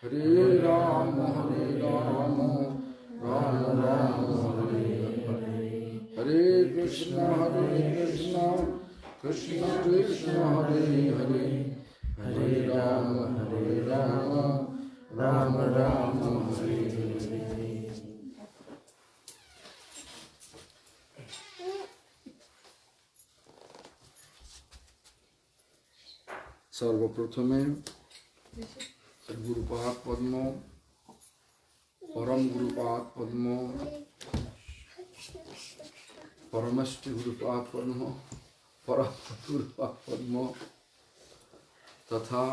হরে রাম রাম রাম হরে হরে, হরে কৃষ্ণ কৃষ্ণ কৃষ্ণ হরে হরে, হরে রাম রাম রাম হরে হরে। সর্বপ্রথমে গুরুপাদ পদ্ম, परम गुरुपाद पद्म, परमेष्टि गुरुपाद पद्म, परम गुरुपाद पद्म तथा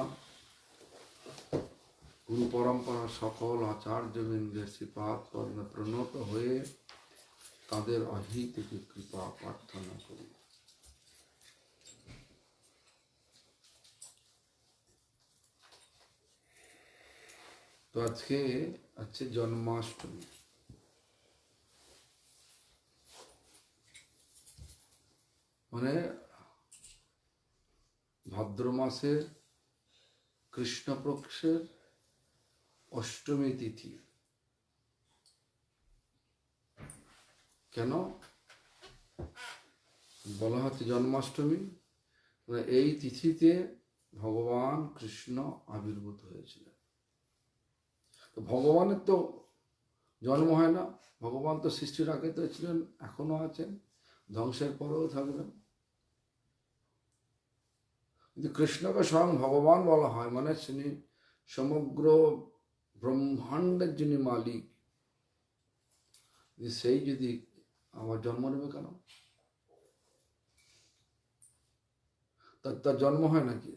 गुरु परम्परा सकल आचार्यवृंदेर श्रीपाद पद्मे प्रणत हुए तादेर अहित कृपा प्रार्थना करी। तो आज के अच्छे जन्माष्टमी, মানে ভাদ্র মাসের কৃষ্ণপক্ষের অষ্টমী তিথি। কেন বলা হচ্ছে জন্মাষ্টমী? মানে এই তিথিতে ভগবান কৃষ্ণ আবির্ভূত হয়েছিলেন। তো ভগবানের তো জন্ম হয় না, ভগবান তো সৃষ্টির আগে তো ছিলেন, এখনো আছেন, ধ্বংসের পরেও থাকবেন। কিন্তু কৃষ্ণকে স্বয়ং ভগবান বলা হয়, মানে তিনি সমগ্র ব্রহ্মাণ্ডের যিনি মালিক, সেই যদি আমার জন্ম নেবে কেন? তার জন্ম হয় নাকি?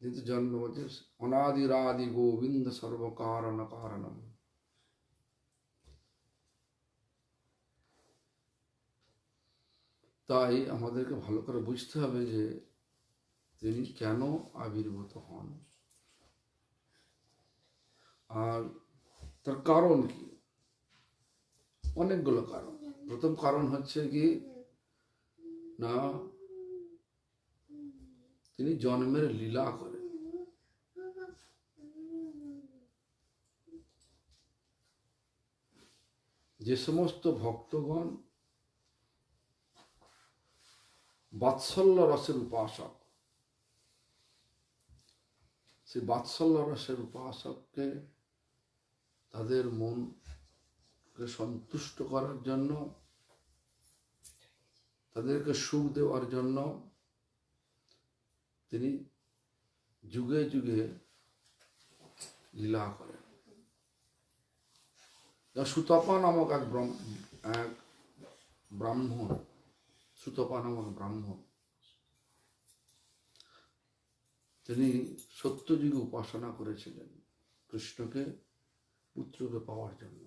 কিন্তু জন্ম হচ্ছে অনাদিরাদি গোবিন্দ সর্বকারণ কারণম। তাই আমাদেরকে ভালো করে বুঝতে হবে যে তিনি কেন আবির্ভূত হন আর তার কারণ কি। অনেকগুলো কারণ। প্রথম কারণ হচ্ছে কি না, তিনি জন্মের লীলা করেন। যে সমস্ত ভক্তগণ বাৎসল্য রসের উপাসক, সেই বাৎসল্য রসের উপাসককে তাদের মনকে সন্তুষ্ট করার জন্য, তাদেরকে সুখ দেওয়ার জন্য তিনি যুগে যুগে লীলা করেন। সুতপা নামক এক ব্রাহ্মণ, সুতপা নামক ব্রাহ্মণ, তিনি সত্যযুগে উপাসনা করেছিলেন কৃষ্ণকে পুত্রকে পাওয়ার জন্য।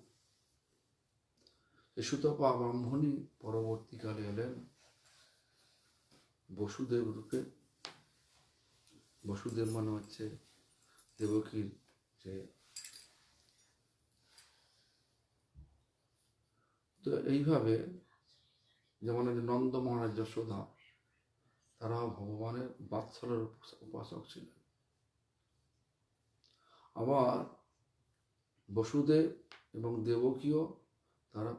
সুতপা ব্রাহ্মণী পরবর্তীকালে এলেন বসুদেব রূপে। বসুদেব মানে হচ্ছে দেবকীর যে। তো এইভাবে যেমন নন্দ মহারাজ, যশোদা, তারা ভগবানের বাৎসল্যের উপাসক ছিলেন। আবার বসুদেব এবং দেবকীও তারা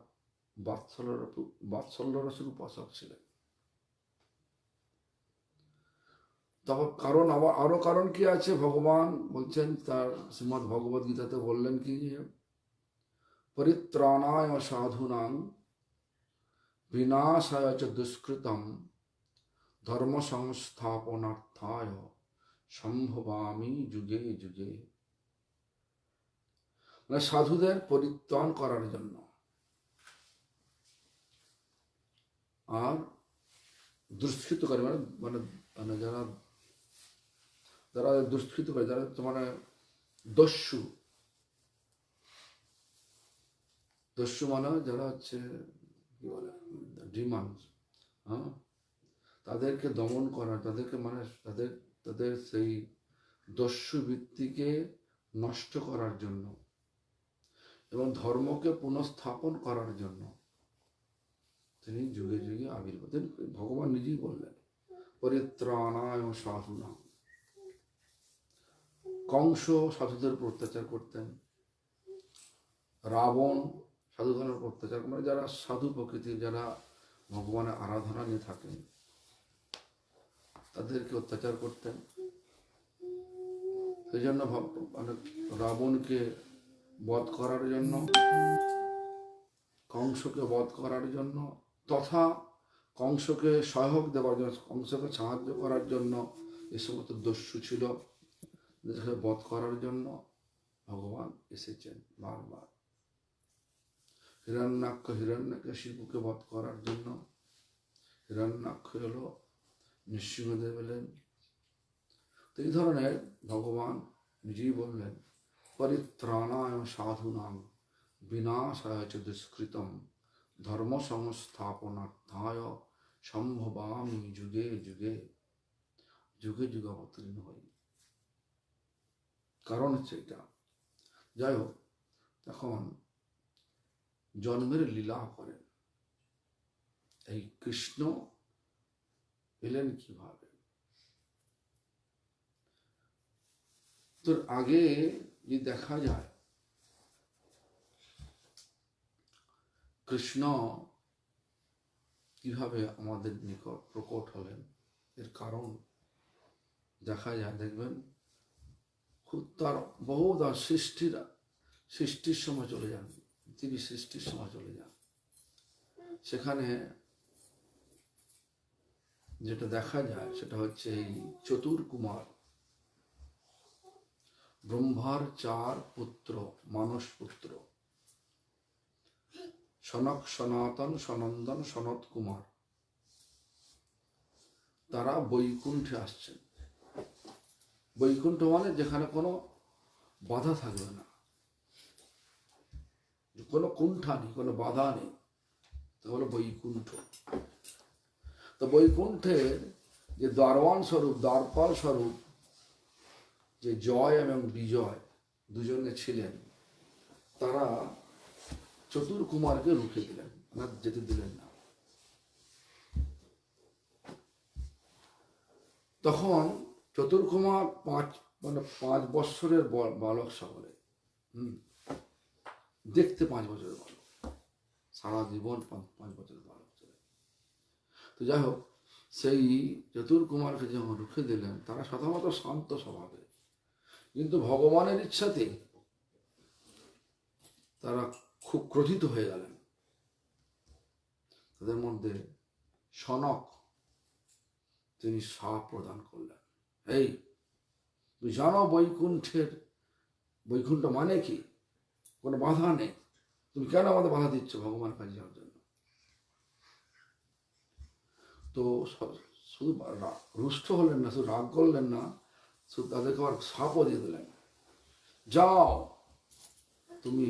বাৎসল্য রসের উপাসক ছিলেন। তখন কারণ আরো কারণ কি আছে? ভগবান বলছেন তার শ্রীমদ্ ভগবদ গীতাতে বললেন কি, পরিত্রাণায় সাধুনাং বিনাশায় চ দুষ্কৃতম ধর্ম সংস্থাপনার্থায় সম্ভবামি যুগে যুগে। মানে সাধুদের পরিত্রাণ করার জন্য আর দুষ্কৃত করে, মানে মানে যারা যারা দুষ্কৃত করে, যারা মানে দস্যু মানে যারা হচ্ছে কি বলে ডিমান্ড, হ্যাঁ, তাদেরকে দমন করা, তাদেরকে মানে তাদের সেই দস্যু বৃত্তিকে নষ্ট করার জন্য এবং ধর্মকে পুনঃস্থাপন করার জন্য তিনি যুগে যুগে আবির্ভূত। ভগবান নিজেই বললেন পরিত্রাণায় সাধুনাং। কংস সাধুদের উপর অত্যাচার করতেন, রাবণ সাধুগণের উপর অত্যাচার, মানে যারা সাধু প্রকৃতির, যারা ভগবানের আরাধনা নিয়ে থাকেন তাদেরকে অত্যাচার করতেন। সেই জন্য মানে রাবণকে বধ করার জন্য, কংসকে বধ করার জন্য, তথা কংসকে সহায়ক দেওয়ার জন্য, কংসকে সাহায্য করার জন্য এ সমস্ত দস্যু ছিল, বধ করার জন্য ভগবান এসেছেন বারবার। হিরণ্যকে বধ করার জন্য হিরণ্যাক্ষ এলো, নৃসিংহদেব এলেন। তো এই ধরনের ভগবান নিজেই বললেন, পরিত্রাণায় সাধুনাং বিনাশায় চ দুষ্কৃতম ধর্ম সংস্থাপনার্থায় সম্ভবামি যুগে যুগে। যুগে যুগে অবতীর্ণ হই, কারণ হচ্ছে এটা। যাই হোক, তখন জন্মের লীলা করেন এই কৃষ্ণ এলেন কিভাবে। তোর আগে যে দেখা যায় কৃষ্ণ কিভাবে আমাদের নিকট প্রকট হলেন, এর কারণ দেখা যায়, দেখবেন তার বহু সৃষ্টির সময় চলে যান, তিনি সৃষ্টির সময় চলে যান। সেখানে যেটা দেখা যায় সেটা হচ্ছে এই চতুর্কুমার, ব্রহ্মার 4 পুত্র, মানস পুত্র, সনক, সনাতন, সনন্দন, সনত কুমার, তারা বৈকুণ্ঠে আসছেন। বৈকুণ্ঠ মানে যেখানে কোনো বাধা থাকবে না, কোনো কুণ্ঠা নেই, কোনো বাধা নেই, তা হলো বৈকুণ্ঠ। তো বৈকুণ্ঠের যে দ্বারওয়ান স্বরূপ, দ্বারপাল স্বরূপ যে জয় এবং বিজয় দুজনে ছিলেন, তারা চতুর্কুমারকে রুখে দিলেন, না যেতে দিলেন না। তখন চতুর্কুমার 5 বৎসরের বালক সকলে, দেখতে 5 বছরের বালক, সারা জীবন 5 বছরের বালক ছিলেন। তো যাই হোক, সেই চতুর্কুমারকে যখন রুখে দিলেন, তারা সাধারণত শান্ত স্বভাবের, কিন্তু ভগবানের ইচ্ছাতে তারা খুব ক্রোধিত হয়ে গেলেন। তাদের মধ্যে সনক, তিনি শাপ প্রদান করলেন, এই তুই জানো বৈকুণ্ঠ মানে কি, কোনো বাধা নেই, তুমি কেন আমাদের বাধা দিচ্ছ ভগবান কাজে যাওয়ার জন্য। তো শুধু রুষ্ট হলেন না, শুধু রাগ করলেন না, শুধু তাদেরকে আবার শাপও দিয়ে দিলেন, যাও তুমি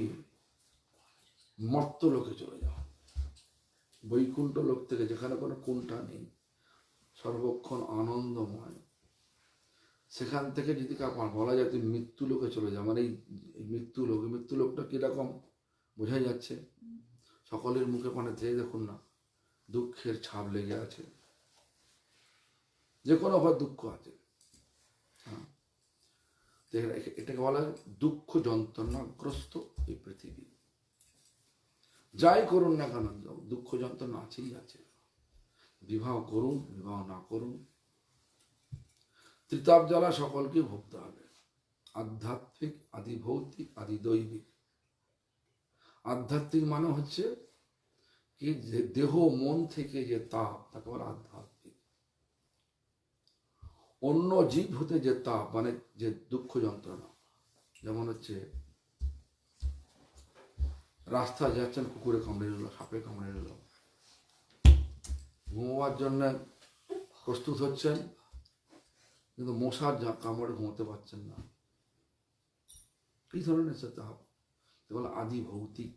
মর্ত লোকে চলে যাও, বৈকুণ্ঠ লোক থেকে, যেখানে কোনো কুণ্ঠা নেই, সর্বক্ষণ আনন্দময়, সেখান থেকে যদি বলা যায় তুমি মৃত্যু লোকে চলে যাও, মানে এই মৃত্যু লোকটা কিরকম বোঝা যাচ্ছে, সকলের মুখে মানে দেখুন না, দুঃখের ছাপ লেগে আছে, যে কোনো ভাবে দুঃখ আছে। হ্যাঁ, এটাকে বলা হয় দুঃখ যন্ত্রণাগ্রস্ত এই পৃথিবী। যাই করুন না কেন, দুঃখ যন্ত্রণা আছেই আছে, বিবাহ করুন, বিবাহ না করুন, ত্রিতাপ জ্বালা সকলকে ভুগতে হবে। আধ্যাত্মিক, আদি ভৌতিক, আদি দৈবিক। আধ্যাত্মিক মানে হচ্ছে কি, যে দেহ মন থেকে যে তাপ, তাকে বলে আধ্যাত্মিক। অন্য জীব হতে যে তাপ, মানে যে দুঃখ যন্ত্রণা, যেমন হচ্ছে রাস্তায় যাচ্ছেন, কুকুরে কামড়ে নিল, সাপে কামড়ে নিল, ঘুমোবার জন্য প্রস্তুত হচ্ছেন, কিন্তু মশার কামড়ে ঘুমোতে পারছেন না, এই ধরনের সেটা হবে, বলে আদি ভৌতিক।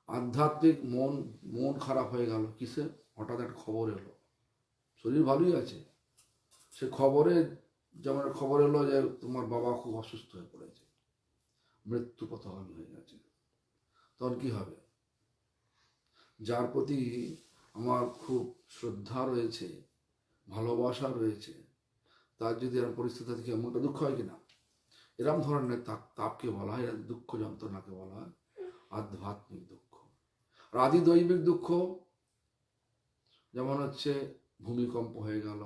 আধ্যাত্মিক মন খারাপ হয়ে গেল কিসে, হঠাৎ একটা খবর এলো, শরীর ভালোই আছে, সে খবরে, যেমন খবর এলো যে তোমার বাবা খুব অসুস্থ হয়ে পড়েছে, মৃত্যু পথগামী হয়ে গেছে, তখন কি হবে? যার প্রতি আমার খুব শ্রদ্ধা রয়েছে, ভালোবাসা রয়েছে, তার যদি এরকম পরিস্থিতি থাকে এমনটা দুঃখ হয় কিনা, এরম ধরনের তাপকে বলা হয়, দুঃখ যন্ত্রণাকে বলা হয় আধ্যাত্মিক দুঃখ। আর আদি দৈবিক দুঃখ যেমন হচ্ছে ভূমিকম্প হয়ে গেল,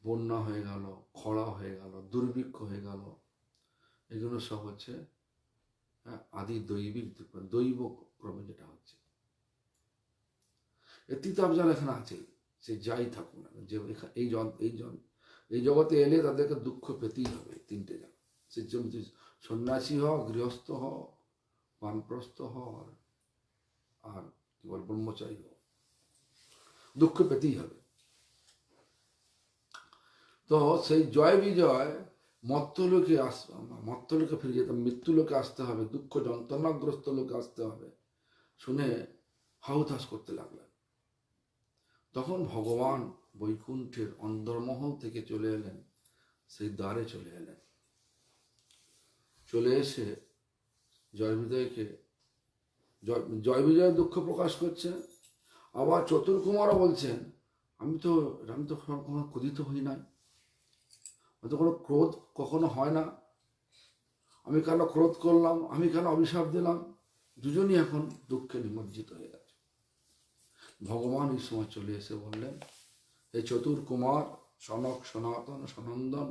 বন্যা হয়ে গেল, খরা হয়ে গেল, দুর্ভিক্ষ হয়ে গেল, এগুলো সব হচ্ছে আদি দৈবিক দুঃখ, দৈব ক্রমে যেটা হচ্ছে। এর তিতাব জাল এখানে আছে, সে যাই থাকুক না, যে এই জগতে এলে তাদেরকে দুঃখ পেতেই হবে। তিনটে জাল, সে সন্ন্যাসী হ, গৃহস্থ হ, বানপ্রস্থ হ, আর কি বল ব্রহ্মচারী হ, দুঃখ পেতেই হবে। তো সেই জয় বিজয় মর্তলোকে ফিরে যেতে, মৃত্যুলোকে আসতে হবে, দুঃখ যন্ত্রণাগ্রস্ত লোকে আসতে হবে শুনে হাহুতাশ করতে লাগলেন। তখন ভগবান বৈকুণ্ঠের অন্দরমহল থেকে চলে এলেন, সেই দ্বারে চলে এলেন। চলে এসে জয় বিজয়ের দুঃখ প্রকাশ করছে। আবার চতুর্কুমারও বলছেন, আমি তো কখনো ক্রোধিত হই নাই, হয়তো কোনো ক্রোধ কখনো হয় না, আমি কেন ক্রোধ করলাম, আমি কেন অভিশাপ দিলাম? দুজনই এখন দুঃখে নিমজ্জিত হয়ে গেছে। ভগবান এই সময় চলে এসে বললেন, এই চতুর্কুমার, সনক, সনাতন, সনন্দন,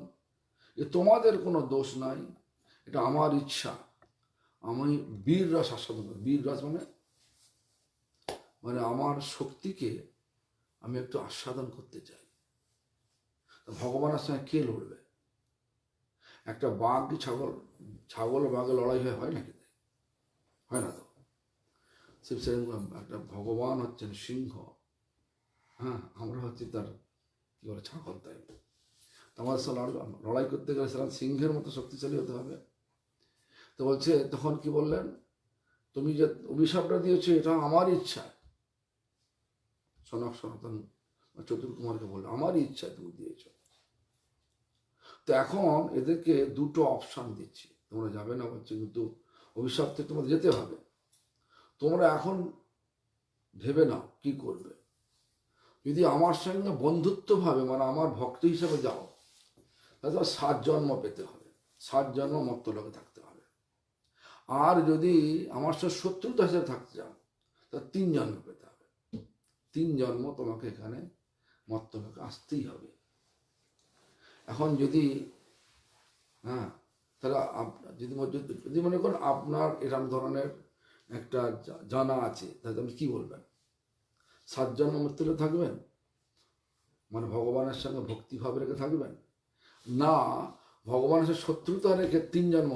এ তোমাদের কোনো দোষ নাই, এটা আমার ইচ্ছা। আমি বীর রস আস্বাদন করি। বীর রস মানে আমার শক্তিকে আমি একটু আস্বাদন করতে চাই। ভগবানের সঙ্গে কে লড়বে? একটা বাঘ কি ছাগল বাঘে লড়াই হয় নাকি? হয় না তো। সেরকম একটা ভগবান হচ্ছেন সিংহ, হ্যাঁ, আমরা হচ্ছি তার কি বলে ছাগল। তাই আমাদের সাথে লড়াই করতে গেলে সেরকম সিংহের মতো শক্তিশালী হতে হবে। তো বলছে, তখন কি বললেন, তুমি যে অভিশাপটা দিয়েছো এটা আমার ইচ্ছা। সনক, সনাতন, চতুর্কুমারকে বললো, আমারই ইচ্ছায় তুমি দিয়েছ। তো এখন এদেরকে দুটো অপশান দিচ্ছি, তোমরা যাবে না বলছে, কিন্তু অভিশাপ থেকে তোমাদের যেতে হবে। তোমরা এখন ভেবে নাও কি করবে। যদি আমার সঙ্গে বন্ধুত্বভাবে, মানে আমার ভক্ত হিসাবে যাও, তাহলে 7 জন্ম পেতে হবে, 7 জন্ম মর্তলোকে থাকতে হবে। আর যদি আমার সাথে শত্রুতা হিসেবে থাকতে চাও, তাহলে 3 জন্ম পেতে হবে। 3 জন্ম তোমাকে এখানে মর্তলোকে আসতেই হবে। এখন যদি তাহলে যদি মনে করেন আপনার এরকম ধরনের একটা জানা আছে, তাহলে আপনি কি বলবেন? 7 জন্ম মৃত্যুতে থাকবেন, মানে ভগবানের সঙ্গে ভক্তিভাব রেখে থাকবেন, না ভগবানের সাথে শত্রুতা রেখে 3 জন্ম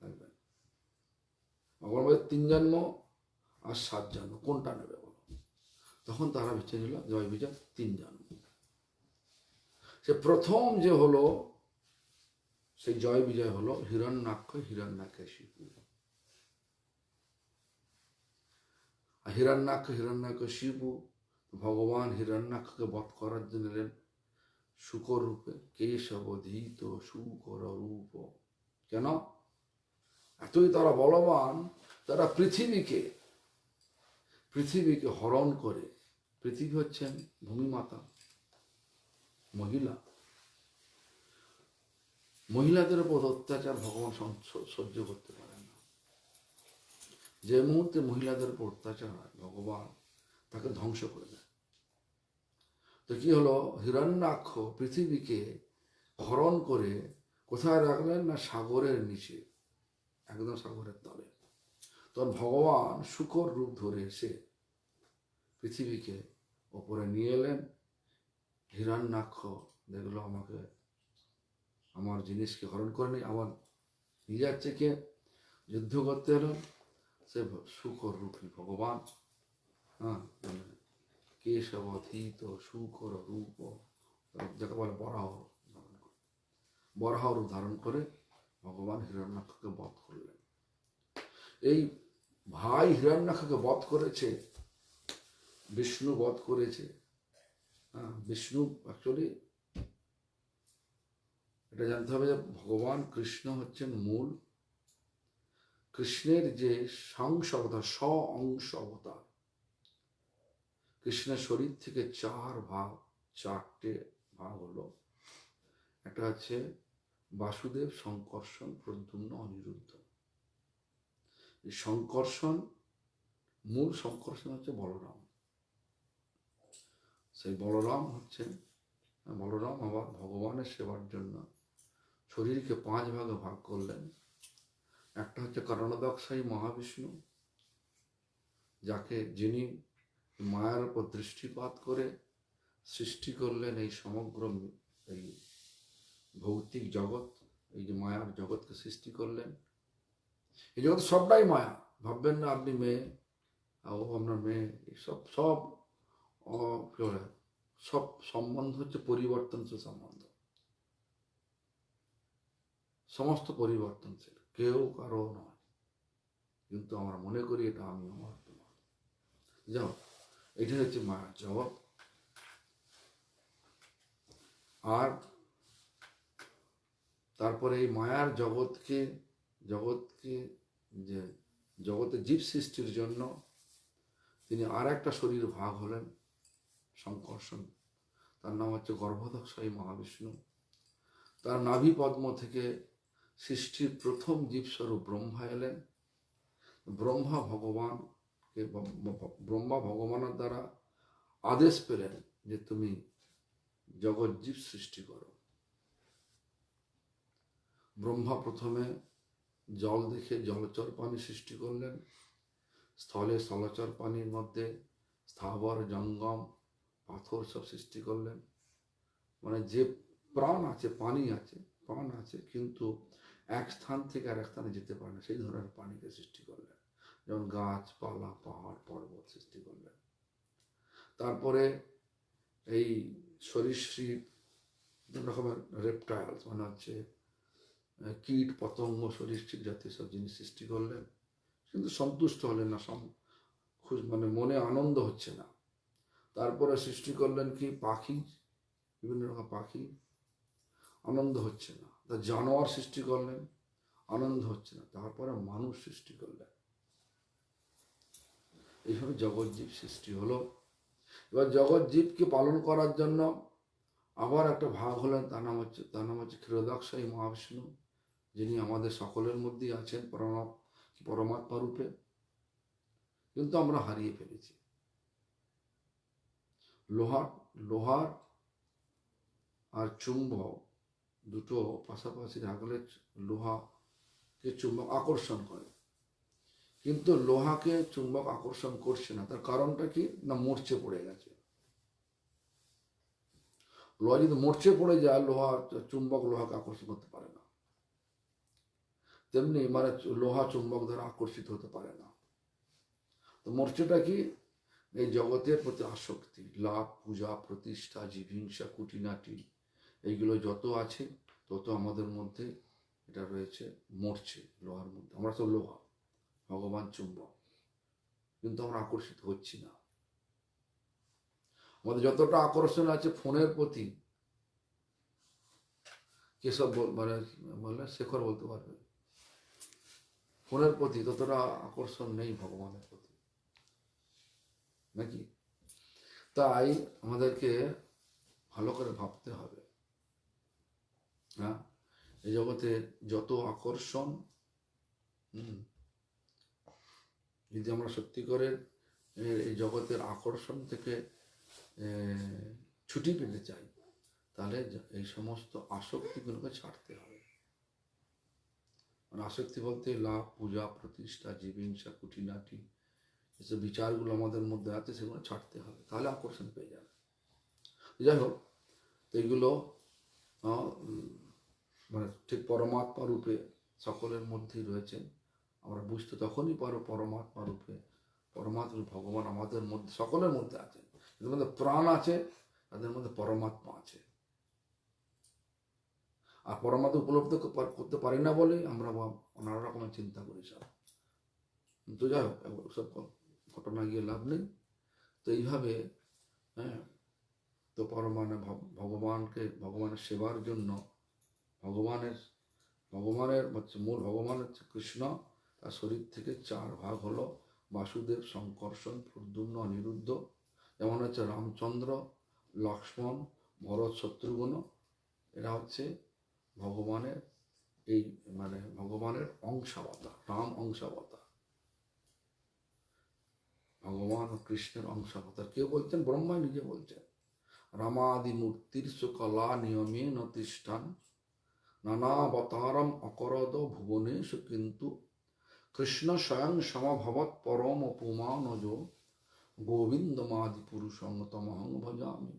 থাকবেন? ভগবান বলে 3 জন্ম আর 7 জন্ম, কোনটা নেবে বলো? তখন তারা বেছে নিল জয় বিজয় 3 জন্ম। সে প্রথম যে হলো, সেই জয় বিজয় হলো হিরণ্যাক্ষ, হিরণ্যাকেশিপু। হিরণ্যাকেশিপু ভগবান হিরণ্যাক্ষকে বধ করার জন্য এলেন শুকর রূপে, কেশবধীত শুকর রূপ। কেন? এতই তারা বলবান, তারা পৃথিবীকে হরণ করে, পৃথিবী হচ্ছেন ভূমিমাতা, মহিলাদের উপর অত্যাচার ভগবান সহ্য করতে পারেন না। যে মুহূর্তে মহিলাদের উপর অত্যাচার হয়, ভগবান তাকে ধ্বংস করে দেয়। তো কি হলো, হিরণ্যাক্ষ পৃথিবীকে হরণ করে কোথায় রাখলেন না, সাগরের নিচে, একদম সাগরের তলে। তখন ভগবান শুকর রূপ ধরে এসে পৃথিবীকে ওপরে নিয়ে এলেন। হিরণ্যাক্ষ দেখলো আমাকে, আমার জিনিসকে হরণ করে নেই, আমার নিয়ে যাচ্ছে কে, যুদ্ধ করতে এলেন সে শুকর রূপী ভগবান, কেশবধীত শুকর রূপ, যাকে বলে বরাহ রূপ ধারণ করে ভগবান হিরণ্যাক্ষকে বধ করলেন। এই ভাই হিরণ্যাক্ষকে বধ করেছে বিষ্ণু, বধ করেছে। বিষ্ণু অ্যাকচুয়ালি এটা জানতে হবে যে ভগবান কৃষ্ণ হচ্ছেন মূল। কৃষ্ণের যে সাংস অবতার, অংশ অবতার, কৃষ্ণের শরীর থেকে 4 ভাগ, 4টে ভাগ হলো। একটা হচ্ছে বাসুদেব, সংকর্ষণ, প্রদ্যুম্ন, অনিরুদ্ধ। এই সংকর্ষণ, মূল সংকর্ষণ হচ্ছে বলরাম। সেই বলরাম আবার ভগবানের সেবার জন্য শরীরকে 5 ভাগে ভাগ করলেন। একটা হচ্ছে কারণোদকশায়ী মহাবিষ্ণু, যিনি মায়ার উপর দৃষ্টিপাত করে সৃষ্টি করলেন এই সমগ্র এই ভৌতিক জগৎ, এই যে মায়ার জগৎকে সৃষ্টি করলেন। এই জগৎ সবটাই মায়া। ভাববেন না আপনি মেয়ে, ও আপনার মেয়ে, সব সব সব সম্বন্ধ হচ্ছে পরিবর্তনশীল সম্বন্ধ, সমস্ত পরিবর্তনশীল, কেউ কারো নয়। কিন্তু আমরা মনে করি এটা আমি, আমার, তোমার। যাও, এটা হচ্ছে মায়ার জগৎ। আর তারপরে এই মায়ার জগৎকে যে জগতে জীব সৃষ্টির জন্য তিনি আর একটা শরীর ভাগ হলেন, সংকর্ষণ। তার নাম হচ্ছে গর্ভোদকশায়ী মহাবিষ্ণু। তার নাভি পদ্ম থেকে সৃষ্টির প্রথম জীবস্বরূপ ব্রহ্মা এলেন। ব্রহ্মা ভগবানের দ্বারা আদেশ পেলেন যে তুমি জগৎ জীব সৃষ্টি করো। ব্রহ্মা প্রথমে জল দেখে জলচর প্রাণী সৃষ্টি করলেন, স্থলে স্থলচর প্রাণীর মধ্যে স্থাবর জঙ্গম পাথর সব সৃষ্টি করলেন। মানে যে প্রাণ আছে, প্রাণ আছে, কিন্তু এক স্থান থেকে আর এক স্থানে যেতে পারে না, সেই ধরনের প্রাণীকে সৃষ্টি করলেন। যেমন গাছপালা, পাহাড় পর্বত সৃষ্টি করলেন। তারপরে এই সরীসৃপ, বিভিন্ন রকমের রেপটাইলস, মানে হচ্ছে কীট পতঙ্গ, সরীসৃপ জাতীয় সব জিনিস সৃষ্টি করলেন। কিন্তু সন্তুষ্ট হলেন না, মানে মনে আনন্দ হচ্ছে না। তারপরে সৃষ্টি করলেন কি পাখি, বিভিন্ন রকম পাখি, আনন্দ হচ্ছে না। তা জানোয়ার সৃষ্টি করলেন, আনন্দ হচ্ছে না। তারপরে মানুষ সৃষ্টি করলেন। এইভাবে জগৎ জীব সৃষ্টি হলো। এবার জগৎ জীবকে পালন করার জন্য আবার একটা ভাগ হলেন, তার নাম হচ্ছে ক্ষীরোদকশায়ী মহাবিষ্ণু, যিনি আমাদের সকলের মধ্যেই আছেন পরমাত্মা রূপে, কিন্তু আমরা হারিয়ে ফেলেছি। লোহার আর চুম্বক দুটো পাশাপাশি রাখলে লোহাকে চুম্বক আকর্ষণ করে, কিন্তু লোহাকে চুম্বক আকর্ষণ করছে না। তার কারণটা কি না, মরচে পড়ে গেছে। লোহা যদি মরচে পড়ে যায়, চুম্বক লোহাকে আকর্ষণ করতে পারে না। তেমনি মানে লোহা চুম্বক দ্বারা আকর্ষিত হতে পারে না। তো মরচেটা কি, এই জগতের প্রতি আসক্তি, লাভ, পূজা, প্রতিষ্ঠা, জীবহিংসা, কুটিনাটি, এইগুলো যত আছে তত আমাদের মধ্যে এটা রয়েছে, মরছে লোহার মধ্যে। আমরা তো লোহা, ভগবান চুম্বক, কিন্তু আমরা আকর্ষিত হচ্ছি না। আমাদের যতটা আকর্ষণ আছে ফোনের প্রতি, কেসব মানে শেখর বলতে পারবে, ফোনের প্রতি ততটা আকর্ষণ নেই ভগবানের প্রতি, নাকি? তাই আমাদেরকে ভালো করে ভাবতে হবে। হ্যাঁ, এই জগতে যত আকর্ষণ, যদি আমরা সত্যি করে এই জগতের আকর্ষণ থেকে ছুটি পেতে চাই, তাহলে এই সমস্ত আসক্তিগুলোকে ছাড়তে হবে। মানে আসক্তি বলতে লাভ, পূজা, প্রতিষ্ঠা, জীবহিংসা, কুটিনাটি, যেসব বিচারগুলো আমাদের মধ্যে আছে সেগুলো ছাড়তে হবে, তাহলে আকর্ষণ পেয়ে যাবে। যাই হোক, তো এইগুলো মানে ঠিক পরমাত্মা রূপে সকলের মধ্যেই রয়েছেন। আমরা বুঝতে তখনই পারো পরমাত্মা রূপে, পরমাত্মা ভগবান আমাদের মধ্যে, সকলের মধ্যে আছেন। এদের মধ্যে প্রাণ আছে, তাদের মধ্যে পরমাত্মা আছে। আর পরমাত্মা উপলব্ধ করতে পারি না বলেই আমরা নানা রকমের চিন্তা করি সব। তো যাই হোক, সব ঘটনা গিয়ে লাভ নেই। তো এইভাবে তো ভগবানের সেবার জন্য ভগবানের হচ্ছে মূল, ভগবান হচ্ছে কৃষ্ণ। তার শরীর থেকে 4 ভাগ হলো, বাসুদেব, সংকর্ষণ, প্রদ্যুম্ন, অনিরুদ্ধ। যেমন হচ্ছে রামচন্দ্র, লক্ষ্মণ, ভরত শত্রুঘ্ন এরা হচ্ছে ভগবানের এই মানে ভগবানের অংশাবতার, রাম অংশাবতার, ভগবান ও কৃষ্ণের অংশাবতার। কেউ বলছেন? ব্রহ্মা নিজে বলছেন, রামাদি মূর্তির সুকলা নিয়মে নতিষ্ঠান নানাবতারম অকরদ ভুবনেশ কিন্তু কৃষ্ণ স্বয়ং সমভবৎ পরম পুমানজ গোবিন্দমাদি পুরুষং তমহং ভজামি।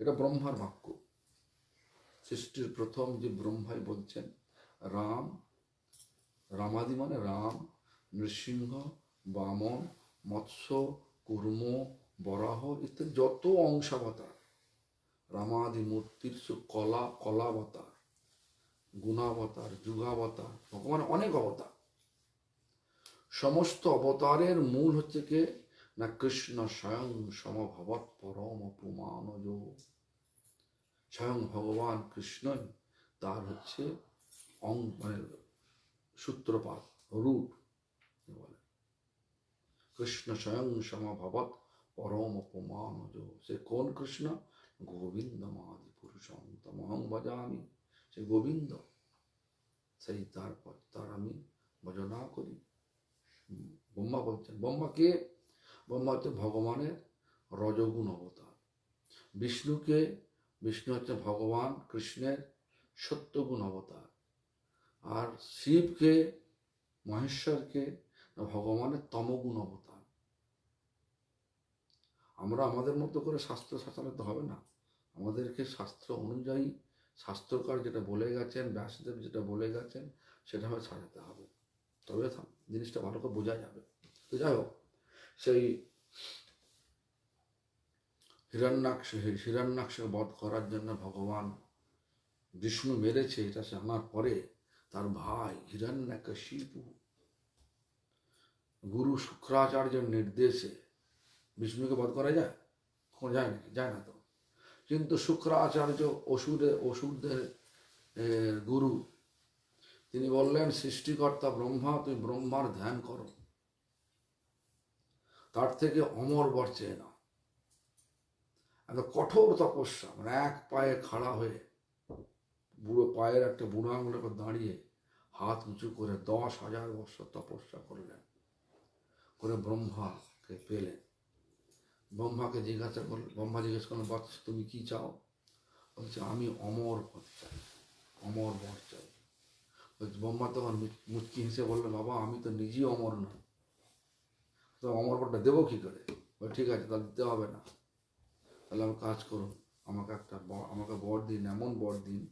এটা ব্রহ্মার বাক্য। সৃষ্টির প্রথম যে ব্রহ্মাই বলছেন রাম, রামাদি মানে রাম, নৃসিংহ, বামন, মৎস্য, কুর্ম, বরাহ ইত্যাদি যত অংশাবতার, রামাদি মূর্তির কলা, কলাবতার, গুণাবতার, যুগাবতার, ভগবান অনেক অবতার। সমস্ত অবতারের মূল হচ্ছে কে না কৃষ্ণ স্বয়ং সমভবৎ পরম পুমানজ। স্বয়ং ভগবান কৃষ্ণই তার হচ্ছে মানে সূত্রপাত, রূট বলে। কৃষ্ণ স্বয়ং সমভবৎ পরম পুমানজ। সে কোন কৃষ্ণ? গোবিন্দমাদি পুরুষং তমহং ভজামি। সে গোবিন্দ, সেই তার আমি ভজনা করি। ব্রহ্মা বলছেন। ব্রহ্মা কে? ব্রহ্মা হচ্ছে ভগবানের রজগুণ অবতার। বিষ্ণু হচ্ছে ভগবান কৃষ্ণের সত্যগুণ অবতার। আর শিবকে, মহেশ্বরকে ভগবানের তমগুণ অবতার। আমরা আমাদের মতো করে শাস্ত্র শাসাতে হবে না, আমাদেরকে শাস্ত্র অনুযায়ী, শাস্ত্রকার যেটা বলে গেছেন, ব্যাসদেব যেটা বলে গেছেন সেটা ভাবে সাজাতে হবে, তবে জিনিসটা ভালো করে বোঝা যাবে। তো যাই হোক, সেই হিরণ্যাক্ষকে বধ করার জন্য ভগবান বিষ্ণু মেরেছে, এটা জানার পরে তার ভাই হিরণ্যকশিপু গুরু শুক্রাচার্যের নির্দেশে, বিষ্ণুকে বধ করা যায়? কখনো যায় নাকি? যায় না তো। কিন্তু শুক্রাচার্য অসুরদের গুরু, তিনি বললেন সৃষ্টিকর্তা ব্রহ্মা, তুমি ব্রহ্মার ধ্যান করো, তার থেকে অমর বর চেয়ে নাও। এত কঠোর তপস্যা, মানে এক পায়ে খাড়া হয়ে, বুড়ো পায়ের একটা বুড়ো আঙুলের উপর দাঁড়িয়ে হাত উঁচু করে 10,000 বছর তপস্যা করলেন, করে ব্রহ্মাকে পেলেন। ব্রহ্মা জিজ্ঞেস করলেন, বৎস তুমি কি চাও? বলছে আমি অমর পদ চাই, অমর বর চাই। ব্রহ্মা তখন মুচকি হেসে বললেন, বাবা আমি তো নিজেই অমর নই, তো অমর বরটা দেবো কি করে? বলে ঠিক আছে, তাহলে দিতে হবে না, তাহলে আমি কাজ করুন, আমাকে বর দিন, এমন বর দিন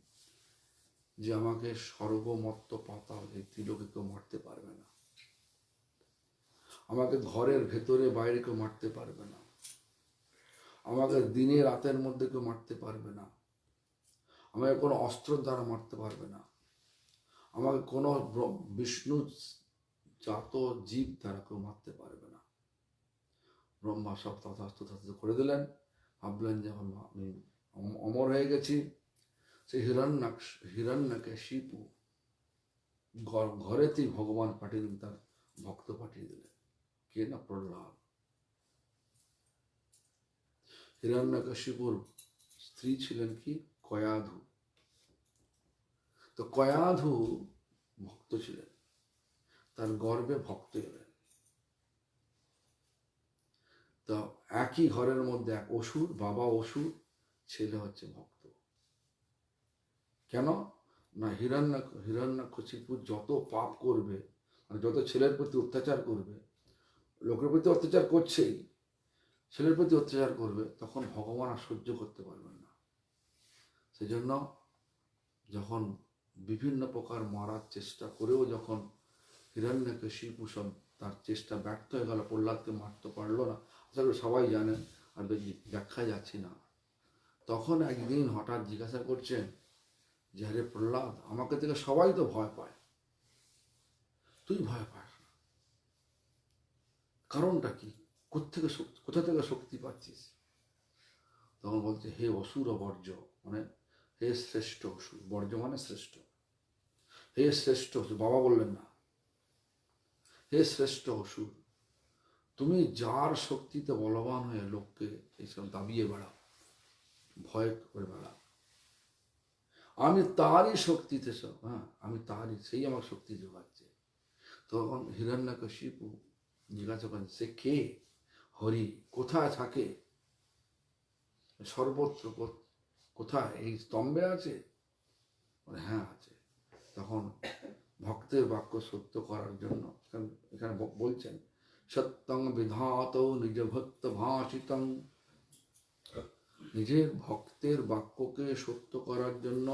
যে আমাকে সর্বমত্ত পাতাল এই ত্রিলোকে কেউ মারতে পারবে না, আমাকে ঘরের ভেতরে বাইরে কেউ মারতে পারবে না, আমাকে দিনে রাতের মধ্যে কেউ মারতে পারবে না, আমাকে কোনো অস্ত্রের দ্বারা মারতে পারবে না, আমাকে কোনো বিষ্ণু জাত জীব দ্বারা কেউ মারতে পারবে না। ব্রহ্মা সব তথাস্তু করে দিলেন। ভাবলেন যে আমি অমর হয়ে গেছি। সেই হিরণ্যকশিপু ঘরেতেই ভগবান পাঠিয়ে দিলেন, তার ভক্ত পাঠিয়ে দিলেন। কে না? প্রহ্লাদ। হিরণ্যকশিপুর স্ত্রী ছিলেন কি? কয়াধু। তো কয়াধু ভক্ত ছিলেন, তার গর্ভে ভক্ত এলেন। তো একই ঘরের মধ্যে এক অসুর, বাবা অসুর, ছেলে হচ্ছে ভক্ত। কেন না? হিরণ্যকশিপু যত পাপ করবে, মানে যত ছেলের প্রতি অত্যাচার করবে, লোকের প্রতি অত্যাচার করছেই, ছেলের প্রতি অত্যাচার করবে, তখন ভগবান আর সহ্য করতে পারবেন না। সেজন্য যখন বিভিন্ন প্রকার মারার চেষ্টা করেও যখন হিরণ্যকশিপু সব তার চেষ্টা ব্যর্থ হয়ে গেল, প্রহ্লাদকে মারতে পারলো না, আসলে সবাই জানেন, আর ব্যাখ্যায় যাচ্ছি না। তখন একদিন হঠাৎ জিজ্ঞাসা করছেন যে আরে প্রহ্লাদ, আমাকে থেকে সবাই তো ভয় পায়, তুই ভয় পাস না, কারণটা কি? কোথা থেকে শক্তি পাচ্ছিস? তখন বলছে, হে অসুর বর্জ্য, মানে হে শ্রেষ্ঠ অসুর, বর্জ্য মানে শ্রেষ্ঠ, হে শ্রেষ্ঠ অসুর, বাবা বললেন না, হে শ্রেষ্ঠ অসুর, তুমি যার শক্তিতে বলবান হয়ে লোককে এইসব দাবিয়ে বেড়াও, ভয় করে বেড়া, আমি তারই শক্তিতে সব, হ্যাঁ আমি তারই, সেই আমার শক্তি যোগাচ্ছে। তখন হিরণ্যকশিপু জিজ্ঞাসা করেন, সে কে? হরি। কোথায় থাকে? সর্বত্র। কোথায়? এই স্তম্ভে আছে? হ্যাঁ আছে। তখন ভক্তের বাক্য সত্য করার জন্য এখানে বলছেন, সত্যং বিধাত নিজ ভক্ত ভাষিতং, নিজের ভক্তের বাক্যকে সত্য করার জন্য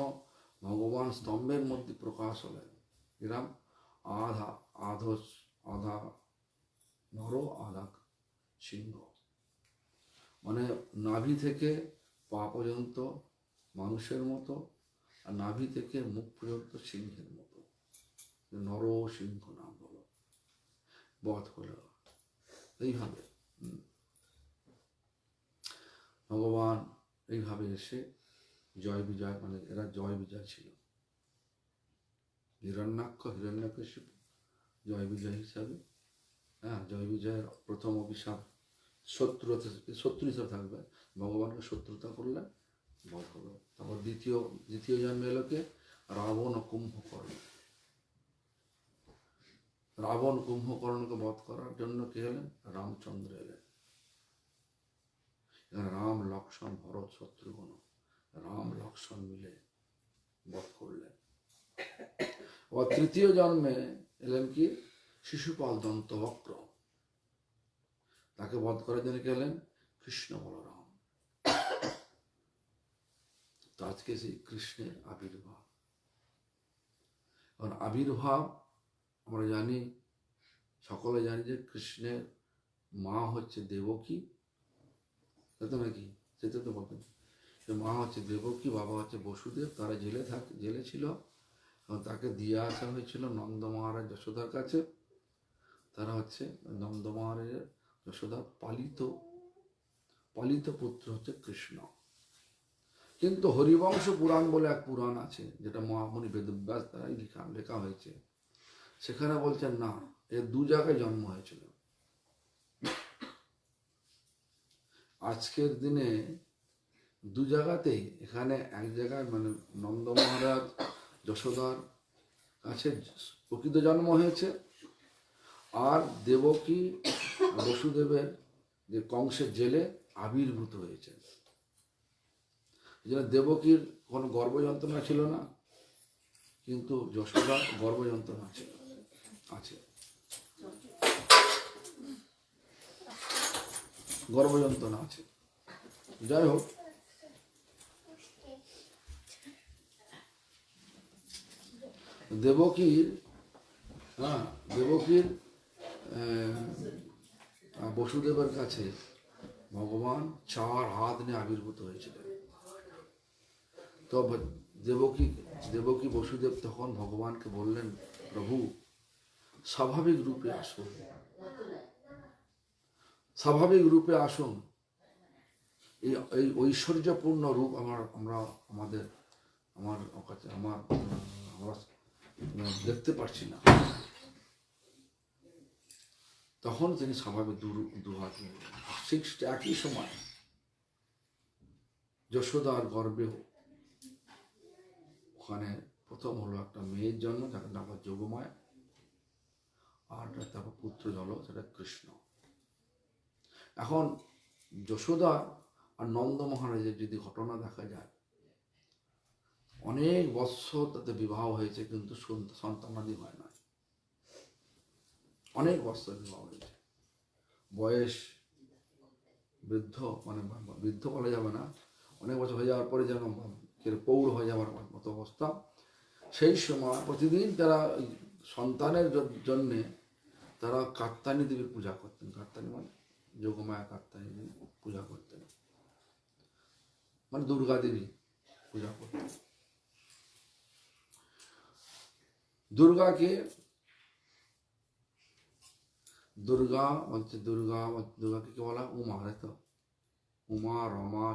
ভগবান স্তম্ভের মধ্যে প্রকাশ হলেন। এরম আধা আধা নর আধা সিংহ, মানে নাভি থেকে পা পর্যন্ত মানুষের মতো, আর নাভি থেকে মুখ পর্যন্ত সিংহের মতো। নর সিংহ নাম হলো, বধ হলো। এইভাবে ভগবান এইভাবে এসে জয় বিজয়, মানে এরা জয় বিজয় ছিল। হিরণ্যকশিপু জয় বিজয় হিসাবে, হ্যাঁ জয় বিজয়ের প্রথম অভিশাপ শত্রু হিসাবে থাকবে, ভগবানকে শত্রুতা করলে বধ হলো। তারপর দ্বিতীয় জন্মে এলো কে? রাবণ ও কুম্ভকর্ণ। রাবণ কুম্ভকর্ণকে বধ করার জন্য কে এলেন? রামচন্দ্র এলেন। রাম লক্ষ্মণ ভরত শত্রুঘ্ন, রাম লক্ষ্মণ মিলে বধ করলেন। আবার তৃতীয় জন্মে এলেন কি? শিশুপাল দন্তবক্র, তাকে বধ করার জন্য কে এলেন? কৃষ্ণ বলরাম। তো আজকে সেই কৃষ্ণের আবির্ভাব। কারণ আবির্ভাব আমরা জানি, সকলে জানি যে কৃষ্ণের মা হচ্ছে দেবকী, তাই তো নাকি? সেটা তো বলতেন, মা হচ্ছে দেবকী, বাবা হচ্ছে বসুদেব। তারা জেলে ছিল, এবং তাকে দিয়ে আসা হয়েছিল নন্দ মহারাজ যশোদার কাছে। তারা হচ্ছে নন্দ মহারাজের যশোদার পালিত পুত্র হচ্ছে কৃষ্ণ। কিন্তু হরিবংশ পুরাণ বলে এক পুরাণ আছে, যেটা মহামুনি বেদব্যাস দ্বারাই লেখা হয়েছে। সেখানে বলছেন না, এর দু জায়গায় জন্ম হয়েছিল। আজকের দিনে দু জায়গাতেই, এখানে এক জায়গায় মানে নন্দ মহারাজ যশোদার কাছে প্রকৃত জন্ম হয়েছে, আর দেবকী বসুদেবের যে কংসের জেলে আবির্ভূত হয়েছে। এই জন্য দেবকীর কোনো গর্ভযন্ত্রণা ছিল না, কিন্তু যশোদার গর্ভযন্ত্রণা আছে, গর্ভযন্ত্রণা আছে। যাই হোক, দেবকীর বসুদেবের কাছে ভগবান 4 হাত নিয়ে আবির্ভূত হয়েছিলেন। তো দেবকী বসুদেব তখন ভগবানকে বললেন, প্রভু স্বাভাবিক রূপে আসুন, স্বাভাবিক রূপে আসুন। এই ঐশ্বর্যপূর্ণ রূপ আমরা দেখতে পারছি না। তখন তিনি স্বাভাবিক দুহাত ঠিক একই সময় যশোদার গর্ভে ওখানে প্রথম হলো একটা মেয়ের জন্ম, যাকে নাম যোগমায়া, আর তারপর পুত্র হলো সেটা কৃষ্ণ। এখন যশোদা আর নন্দ মহারাজের যদি ঘটনা দেখা যায়, অনেক বৎসর তাদের বিবাহ হয়েছে, কিন্তু সন্তানাদি হয় না। অনেক বৎসর বিবাহ হয়েছে, বয়স বৃদ্ধ, মানে বৃদ্ধ বলা যাবে না, অনেক বছর হয়ে যাওয়ার পরে যেন পৌর হয়ে যাওয়ার মতো অবস্থা। সেই সময় প্রতিদিন তারা সন্তানের জন্যে তারা কাত্যায়নী দেবীর পূজা করতেন। কাত্যায়নী মানে যোগমায়া কাত্যায়নী দেবী পূজা করতেন, মানে দুর্গা দেবী পূজা করতেন। দুর্গাকে কি বলা? উমা, তাই তো? উমা, রমা,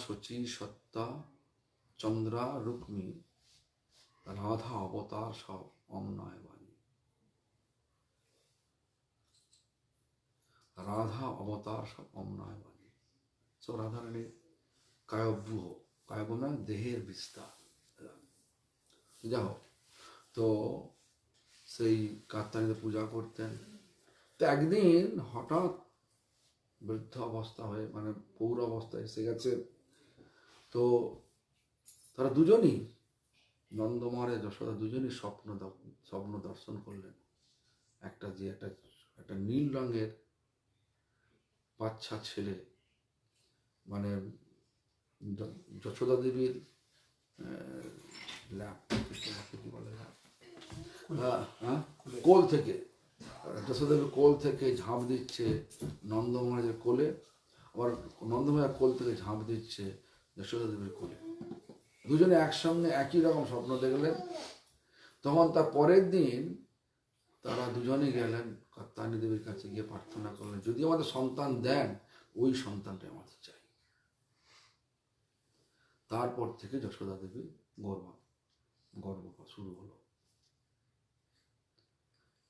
শচী, সত্তা, চন্দ্রা, রুক্মী, রাধা অবতার সব অমনয় বাণী। রাধা অবতার সব অমনায় বাণী। সব রাধারানীর কায়ব্যূহ, কায়ব্য মানে দেহের বিস্তার। যা হোক, তো সেই কাত্যায়নীতে পূজা করতেন। তো একদিন হঠাৎ বৃদ্ধ অবস্থা হয়ে, মানে পৌর অবস্থায় এসে গেছে। তো তারা দুজনই, নন্দ মহারাজ যশোদা দুজনই স্বপ্ন দর্শন করলেন। একটা একটা নীল রঙের বাচ্চা ছেলে, মানে যশোদা দেবীর কি বলে, কোল থেকে, যশোদা দেবীর কোল থেকে ঝাঁপ দিচ্ছে নন্দ মহারাজের কোলে, আবার নন্দ মহারাজ কোল থেকে ঝাঁপ দিচ্ছে যশোদা দেবীর কোলে। দুজনে একসঙ্গে একই রকম স্বপ্ন দেখলেন। তখন তার পরের দিন তারা দুজনে গেলেন কাত্যায়নী দেবীর কাছে, গিয়ে প্রার্থনা করলেন, যদি আমাদের সন্তান দেন, ওই সন্তানটা আমাদের চাই। তারপর থেকে যশোদা দেবীর গর্ভ শুরু হলো।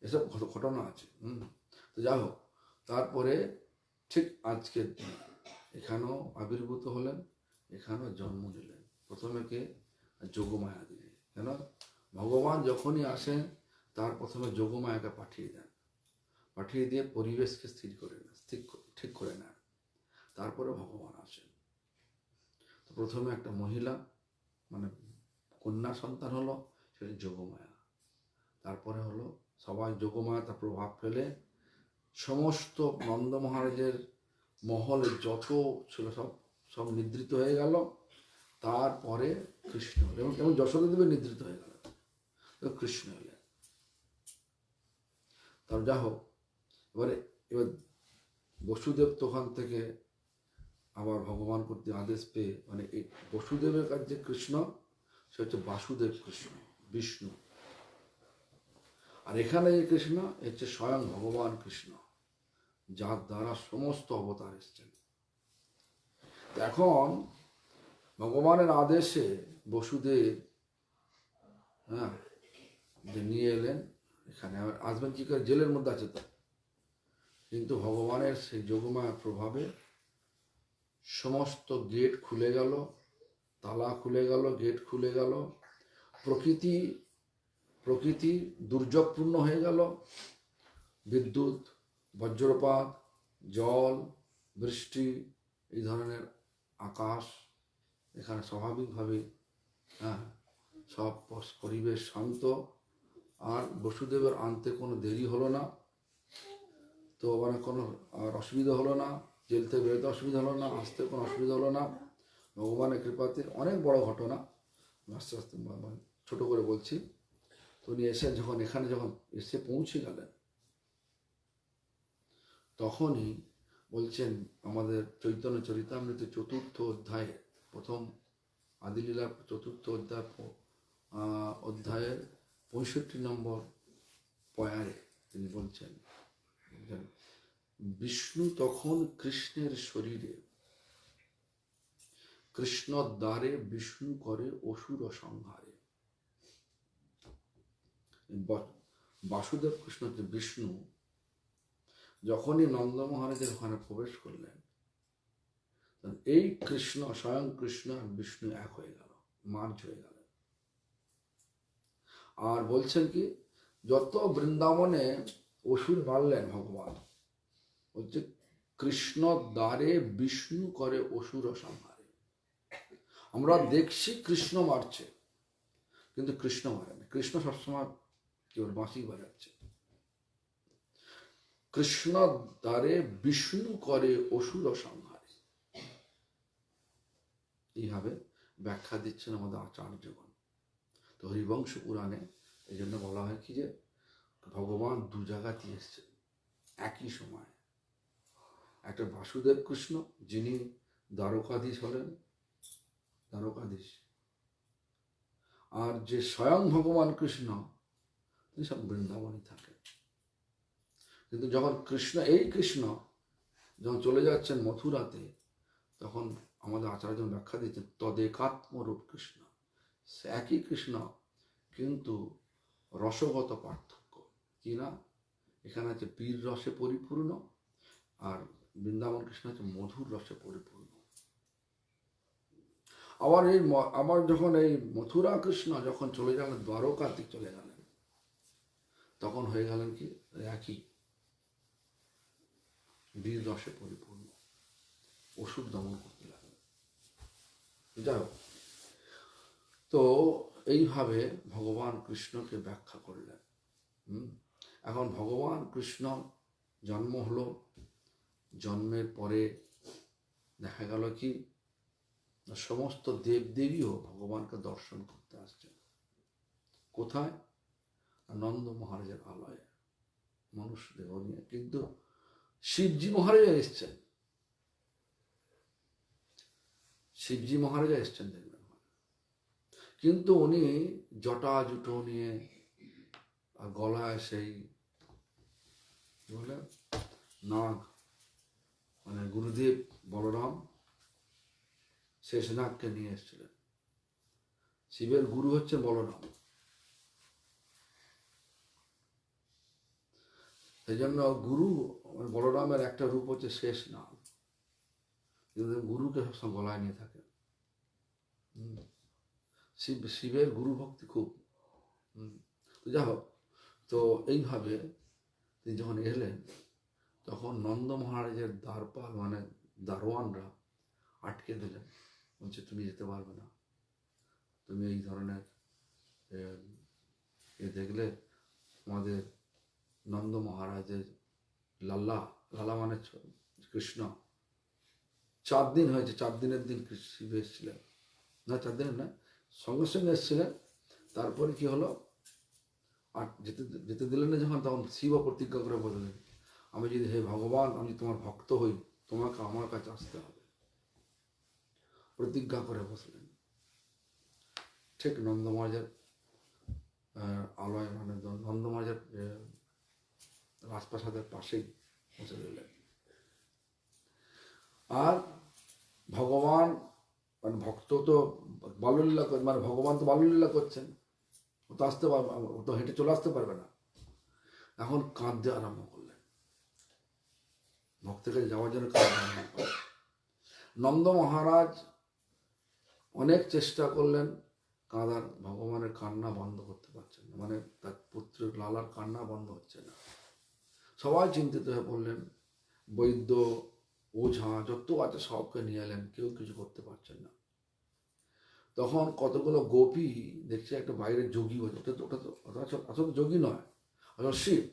এসব ঘটনা আছে। তো যাই হোক, তারপরে ঠিক আজকের দিন এখানেও আবির্ভূত হলেন, এখানেও জন্ম নিলেন। প্রথমে কে? যোগমায়া দেবী। কেন? ভগবান যখনই আসেন তার প্রথমে যোগমায়াকে পাঠিয়ে দেন, পাঠিয়ে দিয়ে পরিবেশকে ঠিক করে নেন, তারপরে ভগবান আসেন। তো প্রথমে একটা মহিলা, মানে কন্যা সন্তান হলো, সেটা যোগমায়া। তারপরে হলো সবাই যোগমায়া তার প্রভাব ফেলে সমস্ত নন্দ মহারাজের মহলে যত ছিল সব নিদ্রিত হয়ে গেল। তারপরে কৃষ্ণ হলেন, এবং যশোদা দেবী নিদ্রিত হয়ে গেল, কৃষ্ণ হলেন। তার যা হোক, এবার বসুদেব তখন থেকে আবার ভগবান কর্তৃক আদেশ পেয়ে, মানে এই বসুদেবের কাছে যে কৃষ্ণ, সে হচ্ছে বাসুদেব কৃষ্ণ, বিষ্ণু। আর এখানে যে কৃষ্ণ হচ্ছে স্বয়ং ভগবান কৃষ্ণ, যার দ্বারা সমস্ত অবতার এসছেন। এখন ভগবানের আদেশে বসুদেব যে নিয়ে এলেন এখানে, আসবেন কি করে, জেলের মধ্যে আছে তো, কিন্তু ভগবানের সেই যোগমায়ার প্রভাবে সমস্ত গেট খুলে গেল, তালা খুলে গেল, গেট খুলে গেল, প্রকৃতি দুর্যোগপূর্ণ হয়ে গেল। বিদ্যুৎ, বজ্রপাত, জল, বৃষ্টি, এই ধরনের আকাশ এখানে স্বাভাবিকভাবে, সব পরিবেশ শান্ত। আর বসুদেবের আনতে কোনো দেরি হলো না, তো মানে কোনো আর অসুবিধা হলো না, জেল থেকে বেরোতে অসুবিধা হলো না, আসতে কোনো অসুবিধা হলো না। ভগবানের কৃপাতে অনেক বড় ঘটনা, আস্তে আস্তে ছোটো করে বলছি। তো উনি এখানে যখন এসে পৌঁছে গেলেন, তখনই বলছেন আমাদের চৈতন্য চরিতামৃত 4th অধ্যায়ে, প্রথম আদিলীলার 4th অধ্যায়ের 65 নম্বর পয়ারে তিনি বলছেন, বিষ্ণু তখন কৃষ্ণের শরীরে, কৃষ্ণ দ্বারে বিষ্ণু করে অসুর সংহারে। বাসুদেব কৃষ্ণ যে বিষ্ণু, যখনই নন্দ মহারাজের ওখানে প্রবেশ করলেন, এই কৃষ্ণ, স্বয়ং কৃষ্ণ আর বিষ্ণু এক হয়ে গেল, মার্জ হয়ে গেল। আর বলছেন কি, যত বৃন্দাবনে অসুর মারলেন ভগবান, বলছে কৃষ্ণ দ্বারে বিষ্ণু করে অসুর সংহারে। আমরা দেখছি কৃষ্ণ মারছে, কিন্তু কৃষ্ণ মারে না। কৃষ্ণ সবসময় কেবল বাঁশি বাজাচ্ছে। কৃষ্ণ দ্বারে বিষ্ণু করে অসুর সংহারে, এইভাবে ব্যাখ্যা দিচ্ছেন আমাদের আচার্যগণ। তো হরিবংশ পুরাণে এই জন্য বলা হয় কি, যে ভগবান দু জায়গাতেই এসছেন একই সময়। একটা বাসুদেব কৃষ্ণ, যিনি দ্বারকাধীশ হলেন, দ্বারকাধীশ, আর যে স্বয়ং ভগবান কৃষ্ণ, তিনি সব বৃন্দাবনই থাকেন। কিন্তু যখন এই কৃষ্ণ যখন চলে যাচ্ছেন মথুরাতে, তখন আমাদের আচার্য ব্যাখ্যা দিচ্ছেন তদেকাত্মরূপ কৃষ্ণ, সে একই কৃষ্ণ, কিন্তু রসগত পার্থক্য কি না, এখানে আছে বীর রসে পরিপূর্ণ, আর বৃন্দাবন কৃষ্ণ হচ্ছে মধুর রসে পরিপূর্ণ। আবার যখন এই মথুরা কৃষ্ণ যখন চলে গেলেন দ্বারকাতে চলে গেলেন, তখন হয়ে গেলেন কি একই বীর রসে পরিপূর্ণ, অসুর দমন করতে লাগলেন। যাই হোক, তো এইভাবে ভগবান কৃষ্ণকে ব্যাখ্যা করলেন। এখন ভগবান কৃষ্ণ জন্ম হলো, জন্মের পরে দেখা গেল কি সমস্ত দেবদেবীও ভগবানকে দর্শন করতে আসছেন। কোথায়? নন্দ মহারাজের আলয়ে মানুষ দেহ নিয়ে। কিন্তু শিবজি মহারাজা এসছেন, শিবজি মহারাজা এসছেন দেখবেন, কিন্তু উনি জটা জুটো নিয়ে আর গলায় সেই বলে নাগ, মানে গুরুদেব বলরাম শেষনাগকে নিয়ে এসেছিলেন। শিবের গুরু হচ্ছে বলরাম, সেই জন্য গুরু বলরামের একটা রূপ হচ্ছে শেষনাগ, কিন্তু গুরুকে সবসময় গলায় নিয়ে থাকে। শিবের গুরু ভক্তি খুব। যাই হোক, তো এইভাবে তিনি যখন এলেন, তখন নন্দ মহারাজের দ্বারপাল মানে দারোয়ানরা আটকে দিলেন, বলছে তুমি যেতে পারবে না, তুমি এই ধরনের দেখলে আমাদের নন্দ মহারাজের লাল্লা, লালা মানে কৃষ্ণ, 4 দিন হয়েছে, 4 দিনের দিন শিব এসেছিলেন, না 4 দিনের না, সঙ্গে সঙ্গে এসেছিলেন। তারপরে কি হলো, আর যেতে দিলেন না যখন, তখন শিবও প্রতিজ্ঞা করে বললেন, আমি যদি হে ভগবান আমি তোমার ভক্ত হই, তোমাকে আমার কাছে আসতে হবে, প্রতিজ্ঞা করে বসলেন। ঠিক নন্দ মহারাজের আলয় মানে নন্দ মহারাজের রাজপ্রাসাদের পাশেই বসে রইলেন। আর ভগবান মানে ভক্ত তো বাল্যলীলা, মানে ভগবান তো বাল্যলীলা করছেন, ও তো আসতে পারবে, ও তো হেঁটে চলে আসতে পারবে না। এখন কাঁদতে আরম্ভ করলেন, ভক্তের কাছে যাওয়ার জন্য কাঁদতে আরম্ভ করলেন। নন্দ মহারাজ অনেক চেষ্টা করলেন, কাঁদার, ভগবানের কান্না বন্ধ করতে পারছেন না, মানে তার পুত্রের লালার কান্না বন্ধ হচ্ছে না। সবাই চিন্তিত হয়ে পড়লেন, বৈদ্য ওঝা যত আছে সবকে নিয়ে এলেন, কেউ কিছু করতে পারছেন না। তখন কতগুলো গোপী দেখছে একটা বাইরে যোগী হচ্ছে, আসলে যোগী নয়, আসলে শিব,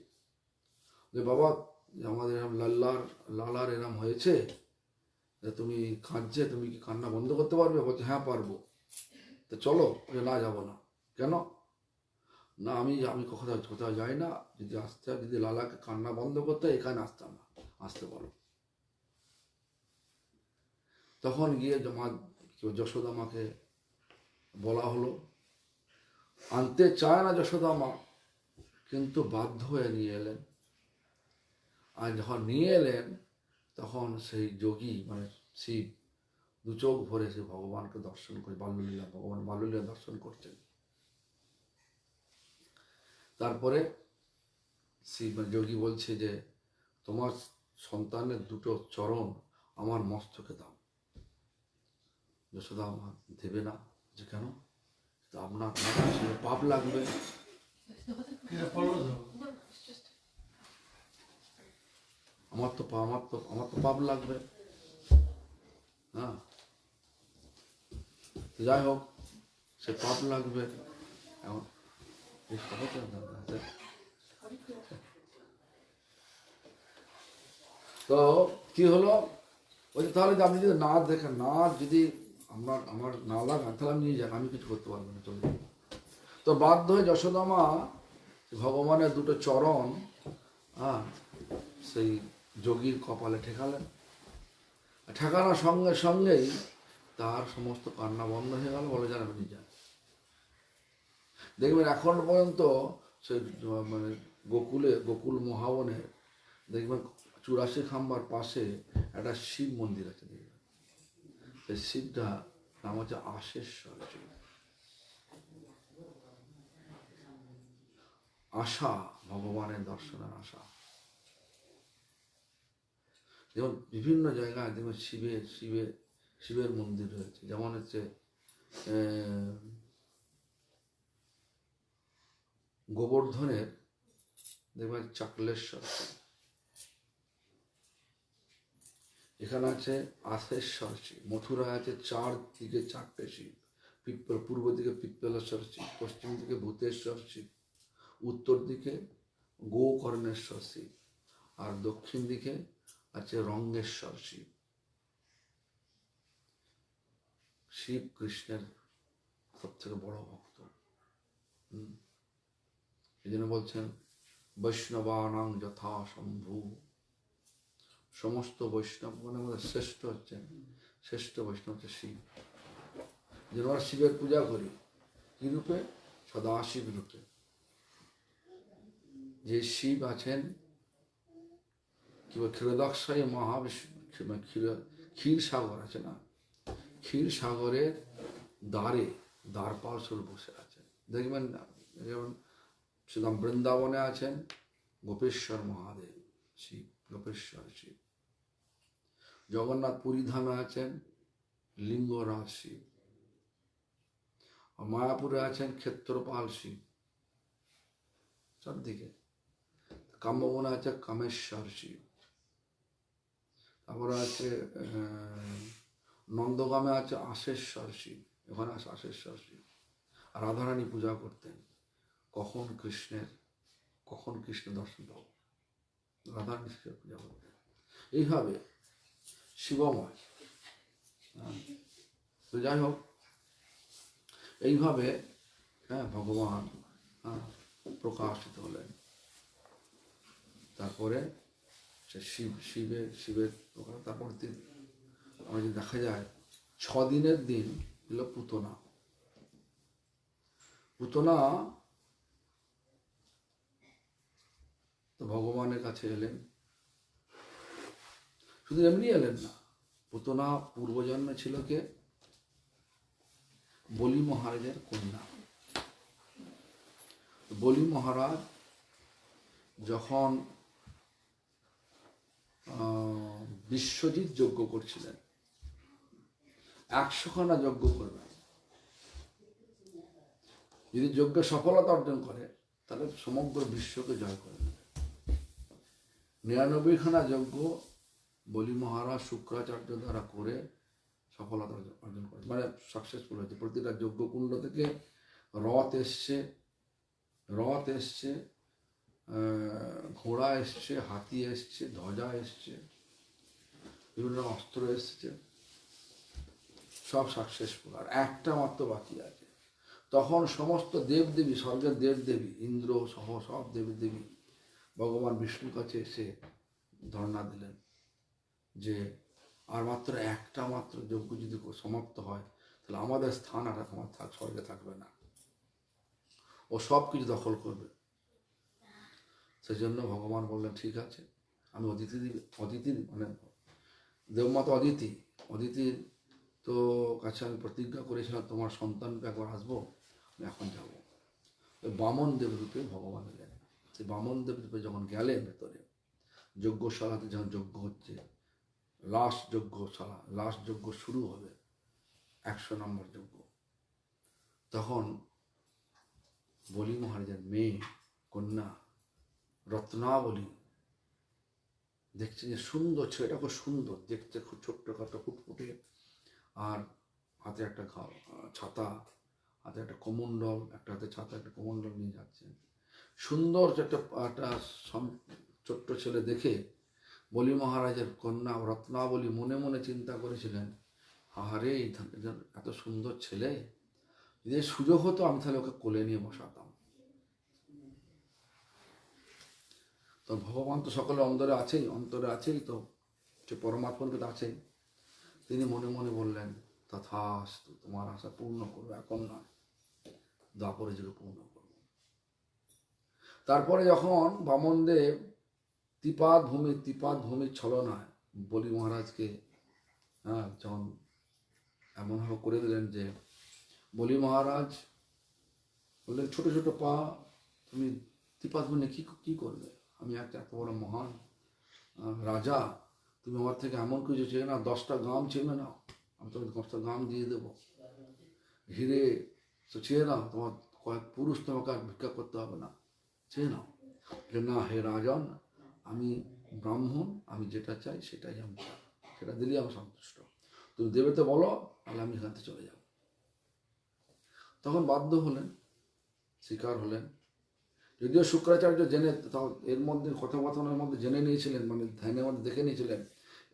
যে বাবা আমাদের এরম লালার এরম হয়েছে, তুমি কাঁদছে, তুমি কি কান্না বন্ধ করতে পারবে? বলছে হ্যাঁ পারবো। তো চলো। না যাবো না। কেন? না আমি কোথাও যাই না, যদি লালাকে কান্না বন্ধ করতে এখানে আসতাম না, আসতে পারো। তখন গিয়ে যশোদা মাকে বলা হলো, আনতে চায় না যশোদা মা, কিন্তু বাধ্য হয়ে নিয়ে এলেন। আর যখন নিয়ে এলেন, তখন সেই যোগী মানে শিব 2 চোখ ভরে সে ভগবানকে দর্শন করে, ভগবান বাল্যলীলা দর্শন করছেন। তারপরে শিব যোগী বলছে যে তোমার সন্তানের 2টো চরণ আমার মস্তকে দাও। যশোদা মা দেবে না, যে কেন? আপনার পাপ লাগবে। আমার তো পাপ লাগবে। হ্যাঁ, যাই হোক, সে পাপ লাগবে। এখন তো কি হলো, বলছে তাহলে আপনি যদি না দেখেন, না যদি আমার না লাগান, তাহলে আমি নিয়ে যান, আমি কিছু করতে পারবো না, চলে যাবো। তো বাধ্য হয়ে যশোদা মা ভগবানের 2টো চরণ সেই যোগীর কপালে ঠেকালেন। ঠেকানোর সঙ্গে সঙ্গেই তার সমস্ত কান্না বন্ধ হয়ে গেল। বলে যান আপনি যান। দেখবেন এখন পর্যন্ত সেই মানে গোকুল মহাবনে দেখবেন 84 খাম্বার পাশে একটা শিব মন্দির আছে, দেখবেন সেই শিবটা নাম হচ্ছে আশেশ্বর। আশা, ভগবানের দর্শনের আশা। যেমন বিভিন্ন জায়গায় যেমন শিবের মন্দির রয়েছে, যেমন হচ্ছে গোবর্ধনের দেখবেন চাকলেশ্বর, এখানে আছে আশেশ্বর শিব, মথুরায় আছে চারদিকে চারটে শিব, পূর্ব দিকে পিপ্পলেশ্বর শিব, পশ্চিম দিকে ভূতেশ্বর শিব, উত্তর দিকে গোকর্ণেশ্বর শিব, আর দক্ষিণ দিকে আছে রঙ্গেশ্বর শিব। শিব কৃষ্ণের সব থেকে বড় ভক্ত। এই জন্য বলছেন বৈষ্ণবানাং যথা শম্ভু, সমস্ত বৈষ্ণব মানে আমাদের শ্রেষ্ঠ হচ্ছেন, শ্রেষ্ঠ বৈষ্ণব হচ্ছে শিব। যেন আমরা শিবের পূজা করি কি রূপে? সদাশিব রূপে। যে শিব আছেন কি বল, ক্ষীরোদক্ষায় মহাবিষ্ণু, ক্ষীর সাগর আছে না, ক্ষীর সাগরের দ্বারপাল স্বরূপ বসে আছেন। দেখবেন না, যেমন সুতরাং বৃন্দাবনে আছেন গোপেশ্বর মহাদেব শিব, গোপেশ্বর শিব। জগন্নাথ পুরী ধামে আছেন লিঙ্গরাজ শিব। আর মায়াপুরে আছেন ক্ষেত্রপাল শিব চারদিকে। কাম্যবনে আছে কামেশ্বর শিব। তারপরে আছে নন্দগামে আছে আশেশ্বর শিব, ওখানে আছে আশেশ্বর শিব। আর রাধারানী পূজা করতেন কখন কৃষ্ণ দর্শন পাবো, রাধারানী পূজা করতেন। এইভাবে শিবময়। তো যাই হোক, এইভাবে ভগবান প্রকাশিত হলেন। তারপরে সে শিবের প্রকাশ। তারপর আমরা যদি দেখা যায় 6 দিনের দিন হলো পুতনা। তো ভগবানের কাছে এলেন, শুধু এমনি এলেন না, পুতনা পূর্বজন্মে ছিল কে? বলি মহারাজের কন্যা। বলি মহারাজ যখন বিশ্বজিৎ যজ্ঞ করছিলেন, 100খানা যজ্ঞ করবেন, যদি যজ্ঞে সফলতা অর্জন করে তাহলে সমগ্র বিশ্বকে জয় করে নেবে। 99খানা যজ্ঞ বলি মহারাজ শুক্রাচার্য দ্বারা করে সফলতা অর্জন করে, মানে সাকসেসফুল হয়েছে। প্রতিটা যজ্ঞ কুণ্ড থেকে রথ এসছে, ঘোড়া এসছে, হাতি এসছে, ধ্বজা এসছে, বিভিন্ন অস্ত্র এসছে, সব সাকসেসফুল। আর একটা মাত্র বাকি আছে। তখন সমস্ত দেবদেবী, স্বর্গের দেবদেবী, ইন্দ্র সহ সব দেবদেবী ভগবান বিষ্ণুর কাছে এসে ধর্ণা দিলেন যে আর মাত্র একটা মাত্র যজ্ঞ যদি সমাপ্ত হয় তাহলে আমাদের স্থান আর আমার স্বর্গে থাকবে না, ও সব কিছু দখল করবে। সেজন্য ভগবান বললেন ঠিক আছে, আমি অদিতি মানে দেবমাতা অদিতির তো কাছে আমি প্রতিজ্ঞা করেছিলাম তোমার সন্তানকে একবার আসবো, আমি এখন যাবো। বামন দেব রূপে ভগবান এলেন। সেই বামন দেব রূপে যখন গেলেন ভেতরে যজ্ঞশালাতে, যখন যজ্ঞ হচ্ছে, লাস্ট যজ্ঞ শুরু হবে, 100 নম্বর যজ্ঞ, তখন বলি মহারাজের মেয়ে কন্যা রত্নাবলী দেখছে যে সুন্দর ছেলেটা, খুব সুন্দর দেখতে, খুব ছোট্ট খাটো ফুটফুটে, আর হাতে একটা ছাতা, হাতে একটা কমণ্ডল, একটা হাতে ছাতা একটা কমণ্ডল নিয়ে যাচ্ছেন। সুন্দর একটা ছোট্ট ছেলে দেখে বলি মহারাজের কন্যা রত্নাবলী মনে মনে চিন্তা করেছিলেন, আহারে এত সুন্দর ছেলে, যদি সুযোগ হতো আমি তাহলে ওকে কোলে নিয়ে বসাতাম। তো ভগবান তো সকলের অন্তরে আছেই, তো সে পরমাত্মাকে তো আছেই। তিনি মনে মনে বললেন তথাস্তু, তোমার আশা পূর্ণ করবো, এখন নয়, দ্বাপরে যুগে পূর্ণ করব। তারপরে যখন বামনদেব ত্রিপাদ ভূমির ছলনায় বলি মহারাজকে যখন এমনভাবে করে দিলেন যে বলি মহারাজ বললেন, ছোট ছোট পা, তুমি ত্রিপাদ ভূমি কি করবে? আমি একটা এত বড় মহান রাজা, তুমি আমার থেকে এমন কিছু চেয়ে না, 10টা গ্রাম চেয়ে নাও, আমি তোমাকে 10টা গ্রাম দিয়ে দেবো। হিরে তো চেয়ে নাও, তোমার কয়েক পুরুষ তোমাকে আর ভিক্ষা করতে হবে না, চেয়ে নাও। না হে রাজন, আমি ব্রাহ্মণ, আমি যেটা চাই সেটাই আমি চাই, সেটা দিলেই আমি সন্তুষ্ট। তুমি দেবে তো বলো, তাহলে আমি এখান থেকে চলে যাব। তখন বাধ্য হলেন, স্বীকার হলেন। যদিও শুক্রাচার্য জেনে, এর মধ্যে কথোপকথনের মধ্যে জেনে নিয়েছিলেন, মানে ধ্যানের মধ্যে দেখে নিয়েছিলেন,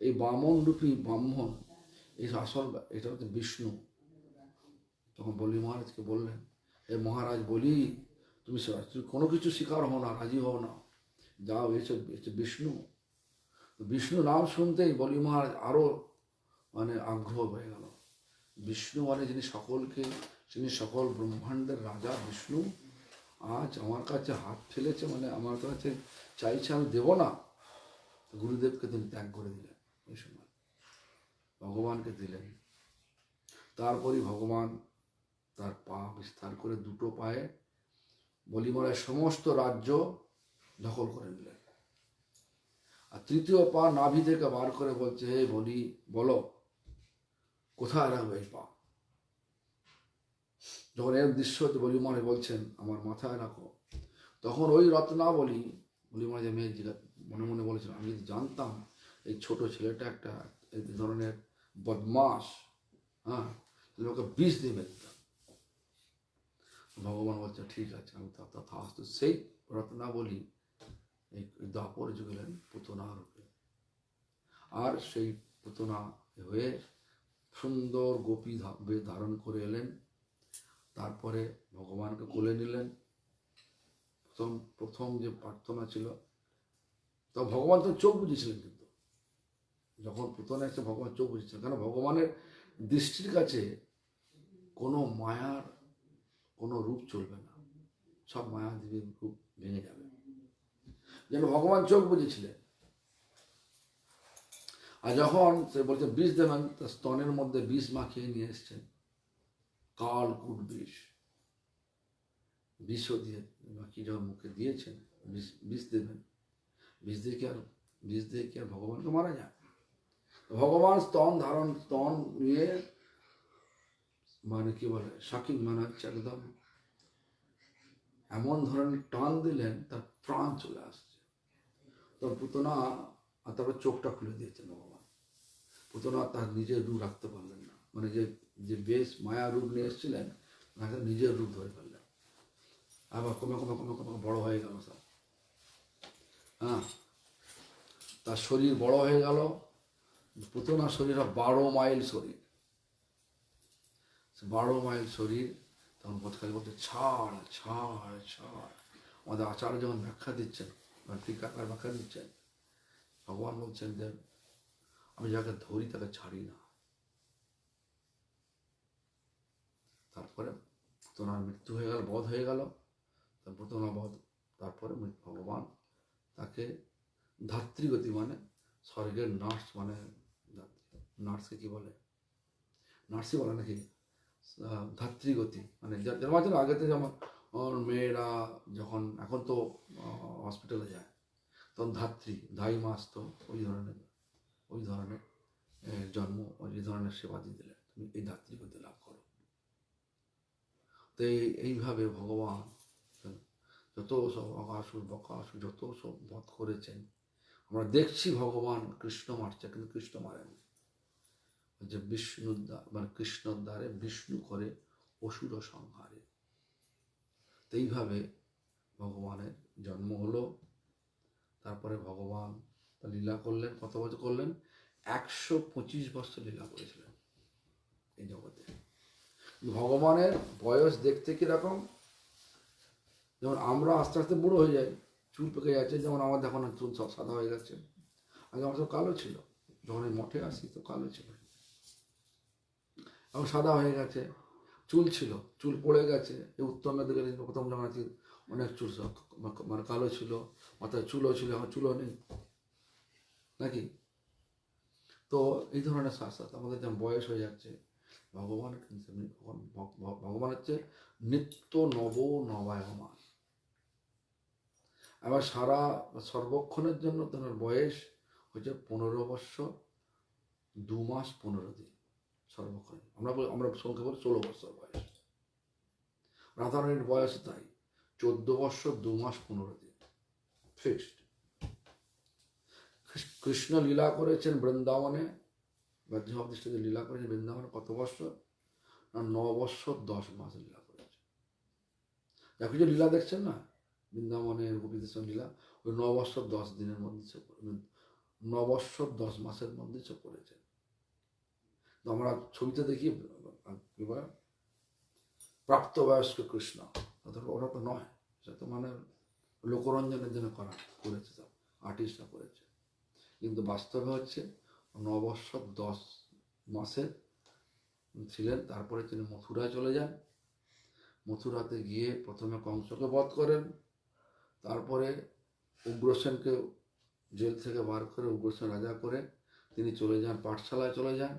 এই বামন রূপী ব্রাহ্মণ এই আসল, এটা হচ্ছে বিষ্ণু। তখন বলি মহারাজকে বললেন, এ মহারাজ বলি, তুমি কোনো কিছু স্বীকার হও না, রাজি হও না, যাও, এসে বিষ্ণু। বিষ্ণু নাম শুনতেই বলি মহারাজ আরো মানে আগ্রহ হয়ে গেল। বিষ্ণু মানে যিনি সকল ব্রহ্মাণ্ডের রাজা বিষ্ণু আজ আমার কাছে হাত ফেলেছে, মানে আমার কাছে চাইছে, আমি দেব না। গুরুদেবকে তিনি ত্যাগ করে দিলেন, ওই সময় ভগবানকে দিলেন। তারপরই ভগবান তার পা বিস্তার করে দুটো পায়ে বলিমরায় সমস্ত রাজ্য দখল করে নিলেন। আর তৃতীয় পা নাভি থেকে বার করে বলছে, হে বলি, বলো কোথায় রাখবে এই পা। যখন এর দৃশ্য বলি মহারাজ বলছেন আমার মাথায় রাখো, তখন ওই বলি মহারাজ মেয়ে মনে মনে বলেছিল, আমি যদি জানতাম এই ছোট ছেলেটা একটা এই ধরনের বদমাস, হ্যাঁ, ওকে বিষ দিয়ে মেরতাম। ভগবান বলছে ঠিক আছে, আমি তথাস্তু। সেই বলি এই দ্বাপর যুগে এলেন পুতনা রূপে, আর সেই পুতনা হয়ে সুন্দর গোপী ধারণ করে এলেন। তারপরে ভগবানকে কোলে নিলেন। প্রথম যে প্রার্থনা ছিল, তো ভগবান তো চোখ বুঝেছিলেন, কিন্তু যখন পুতনা এসে ভগবান চোখ বুঝেছিলেন, কেন ভগবানের দৃষ্টির কাছে কোনো মায়ার কোনো রূপ চলবে না, সব মায়াদেবীর রূপ ভেঙে যাবে। যেন ভগবান চোখ বুঝেছিলেন। আর যখন সে বলছে বিষ দেবেন, তার স্তনের মধ্যে বিষ মাখিয়ে নিয়ে এসছেন, কালকূট বিষ দিয়ে মাখিয়ে যখন মুখে দিয়েছেন, বিষ দেবেন, বিষ দিয়ে কি আর ভগবানকে মারা যায়? ভগবান স্তন নিয়ে মানে কি বলে শাকিং মানে হচ্ছে একদম এমন ধরনের টান দিলেন, তার প্রাণ চলে আসছে। তোর পুতনা, আর তারপর চোখটা খুলে দিয়েছেন ভগবান। পুতনা তার নিজের রূপ রাখতে পারলেন না, মানে যে বেশ মায়া রূপ নিয়ে এসেছিলেন, নিজের রূপ ধরে ফেললেন। আবার কমে কমে কমে কমে বড় হয়ে গেল সব, হ্যাঁ, তার শরীর বড় হয়ে গেল। পুতনার শরীর 12 মাইল শরীর, 12 মাইল শরীর। তখন বোধকালী বলছে ছাড় ছাড় ছাড়। আমাদের আচার্য যখন ব্যাখ্যা দিচ্ছেন, টিকাকার ব্যাখ্যা দিচ্ছেন, ভগবান বলছেন যে আমি যাকে ধরি তাকে ছাড়ি না। তারপরে পুতনার মৃত্যু হয়ে গেল, বধ হয়ে গেল, তার পুতনা বধ। তারপরে ভগবান তাকে ধাত্রীগতি মানে স্বর্গের নার্স, মানে নার্সকে কি বলে, নার্সই বলে নাকি, ধাত্রীগতি মানে যার মাঝে আগেতে যেমন মেয়েরা যখন, এখন তো হসপিটালে যায়, তখন ধাই মা আসতো, ওই ধরনের জন্ম, ওই ধরনের সেবা দিয়ে দিলেন, তুমি এই ধাত্রীগতি লাভ করো। তো এইভাবে ভগবান যত সব অকাসুর বকাসুর যত সব বধ করেছেন, আমরা দেখছি ভগবান কৃষ্ণ মারছে, কিন্তু কৃষ্ণ মারেন যে বিষ্ণুদ্বার, মানে কৃষ্ণর দ্বারে বিষ্ণু করে অসুর সংহারে। তো এইভাবে ভগবানের জন্ম হলো। তারপরে ভগবান লীলা করলেন, কত বছর করলেন? 125 বছর লীলা করেছিলেন এই জগতে। ভগবানের বয়স দেখতে কিরকম, যেমন আমরা আস্তে আস্তে বুড়ো হয়ে যাই, চুল পেকে যাচ্ছে, যেমন আমাদের এখন চুল সব সাদা হয়ে গেছে। আগে আমার সব কালো ছিল, যখন এই মঠে আসি তো কালো ছিল, এখন সাদা হয়ে গেছে। চুল ছিল, চুল পড়ে গেছে। এই উত্তমের দিকে প্রথম যখন আছি অনেক চুল মানে কালো ছিল, মাথায় চুলও ছিল, এখন চুলও নেই নাকি। তো এই ধরনের সাথে সাথে আমাদের যেমন বয়স হয়ে যাচ্ছে, ভগবান ভগবান হচ্ছে নিত্য নবায়মান। আবার সর্বক্ষণের জন্য তার বয়স হচ্ছে 15 বৎসর 2 মাস 15 দিন সর্বক্ষণ। আমরা সংখ্যা বলি 16 বৎসর বয়স। রাধারানীর বয়স তাই 14 বৎসর 2 মাস 15 দিন ফিক্সড। কৃষ্ণ লীলা করেছেন বৃন্দাবনে, ব্যাঘ্রভাব দৃষ্টিতে লীলা করেছেন বৃন্দাবনে কত বৎসর? 9 বৎসর 10 মাস লীলা করেছে। দেখো যে লীলা দেখছেন না বৃন্দাবনের গোপীদের সঙ্গে লীলা, ওই 9 বৎসর 10 দিনের মধ্যে 9 বৎসর 10 মাসের মধ্যে সে করেছে। তো আমরা ছবিতে দেখি প্রাপ্তবয়স্ক কৃষ্ণ, ওরা তো নয়, সেটা তো মানে লোকরঞ্জনের জন্য করেছে, সব আর্টিস্টরা করেছে। কিন্তু বাস্তবে হচ্ছে 9 বৎসর 10 মাসের ছিলেন। তারপরে তিনি মথুরায় চলে যান। মথুরাতে গিয়ে প্রথমে কংসকে বধ করেন, তারপরে উগ্রসেনকে জেল থেকে বার করে উগ্রসেন রাজা করে তিনি চলে যান পাঠশালায়, চলে যান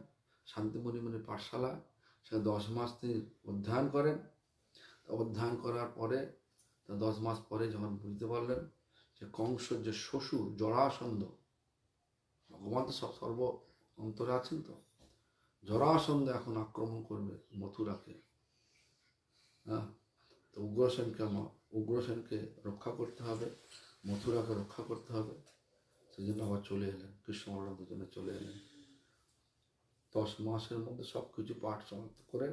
শান্তিমণি মুনির পাঠশালা। সে 10 মাস তিনি অধ্যয়ন করেন। অধ্যয়ন করার পরে 10 মাস পরে যখন বুঝতে পারলেন যে কংসর যে শ্বশুর জরাসন্ধ, ভগবান তো সব সর্ব অন্তরে আছেন, তো জরাসন্ধ এখন আক্রমণ করবে মথুরাকে, হ্যাঁ, তো উগ্রসেনকে রক্ষা করতে হবে, মথুরাকে রক্ষা করতে হবে। সেই জন্য আবার চলে এলেন, কৃষ্ণ বলরাম দুজনে চলে এলেন। 10 মাসের মধ্যে সব কিছু পাঠ সমাপ্ত করে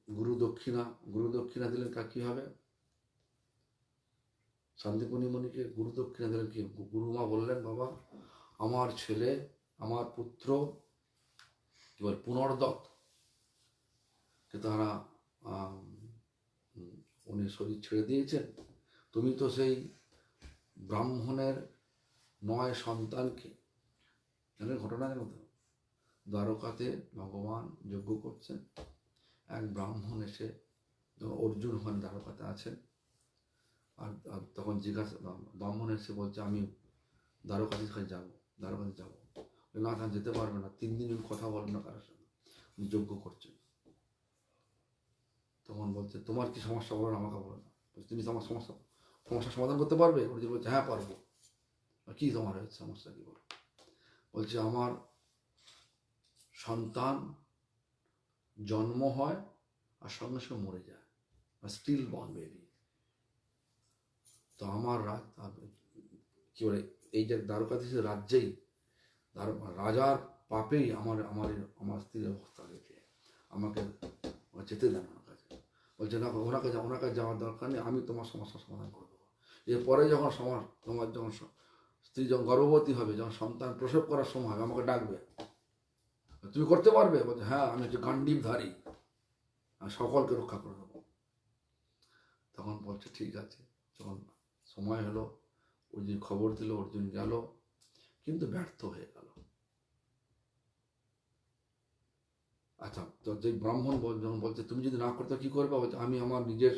গুরু দক্ষিণা দিলেন। কি হবে? শান্তিমণি মুনিকে গুরু দক্ষিণা দিলেন কি? গুরুমা বললেন, বাবা আমার ছেলে, আমার পুত্র কি বল পুনর্দত্ত কে তারা উনি শরীর ছেড়ে দিয়েছেন। তুমি তো সেই ব্রাহ্মণের 9 সন্তানকে, জানেন ঘটনা জানো তো? দ্বারকাতে ভগবান যজ্ঞ করছেন, এক ব্রাহ্মণ এসে, অর্জুন হন দ্বারকাতে আছেন, আর তখন জিজ্ঞাসা, ব্রাহ্মণ এসে বলছে আমি দ্বারকাতে যাবো। না, তা যেতে পারবে না, 3 দিন কথা বলবেন না কারোর সঙ্গে, উনি যজ্ঞ করছেন। তখন বলছে তোমার কি সমস্যা বলো না, আমাকে বলো না। তুমি তো আমার সমস্যার সমাধান করতে পারবে? অর্জুন বলছে হ্যাঁ পারবো। কি তোমার হয়েছে, সমস্যা কি বলো? বলছে আমার সন্তান জন্ম হয় আর সঙ্গে সঙ্গে মরে যায়, স্টিল বর্ন বেবি। তো আমার কি বলে এই যে দ্বারকাধীশের রাজ্যেই রাজার পাপেই আমার স্ত্রীর অবস্থা হয়েছে, আমাকে যেতে দেন ওনার কাছে। বলছে না, ওনার কাছে যাওয়ার দরকার নেই, আমি তোমার সমস্যার সমাধান করে দেবো। এরপরে যখন তোমার যখন স্ত্রী যখন গর্ভবতী হবে, যখন সন্তান প্রসব করার সময় হবে, আমাকে ডাকবে, তুমি করতে পারবে? বলছে হ্যাঁ, আমি হচ্ছে গান্ডীবধারী, আমি সকলকে রক্ষা করে দেবো। তখন বলছে ঠিক আছে। যখন সময় হলো, অর্জুন খবর দিল, অর্জুন গেল, কিন্তু ব্যর্থ হয়ে গেল। আচ্ছা, তো যে ব্রাহ্মণ যখন বলছে তুমি যদি না করতে কি করবে? বলছে আমি আমার নিজের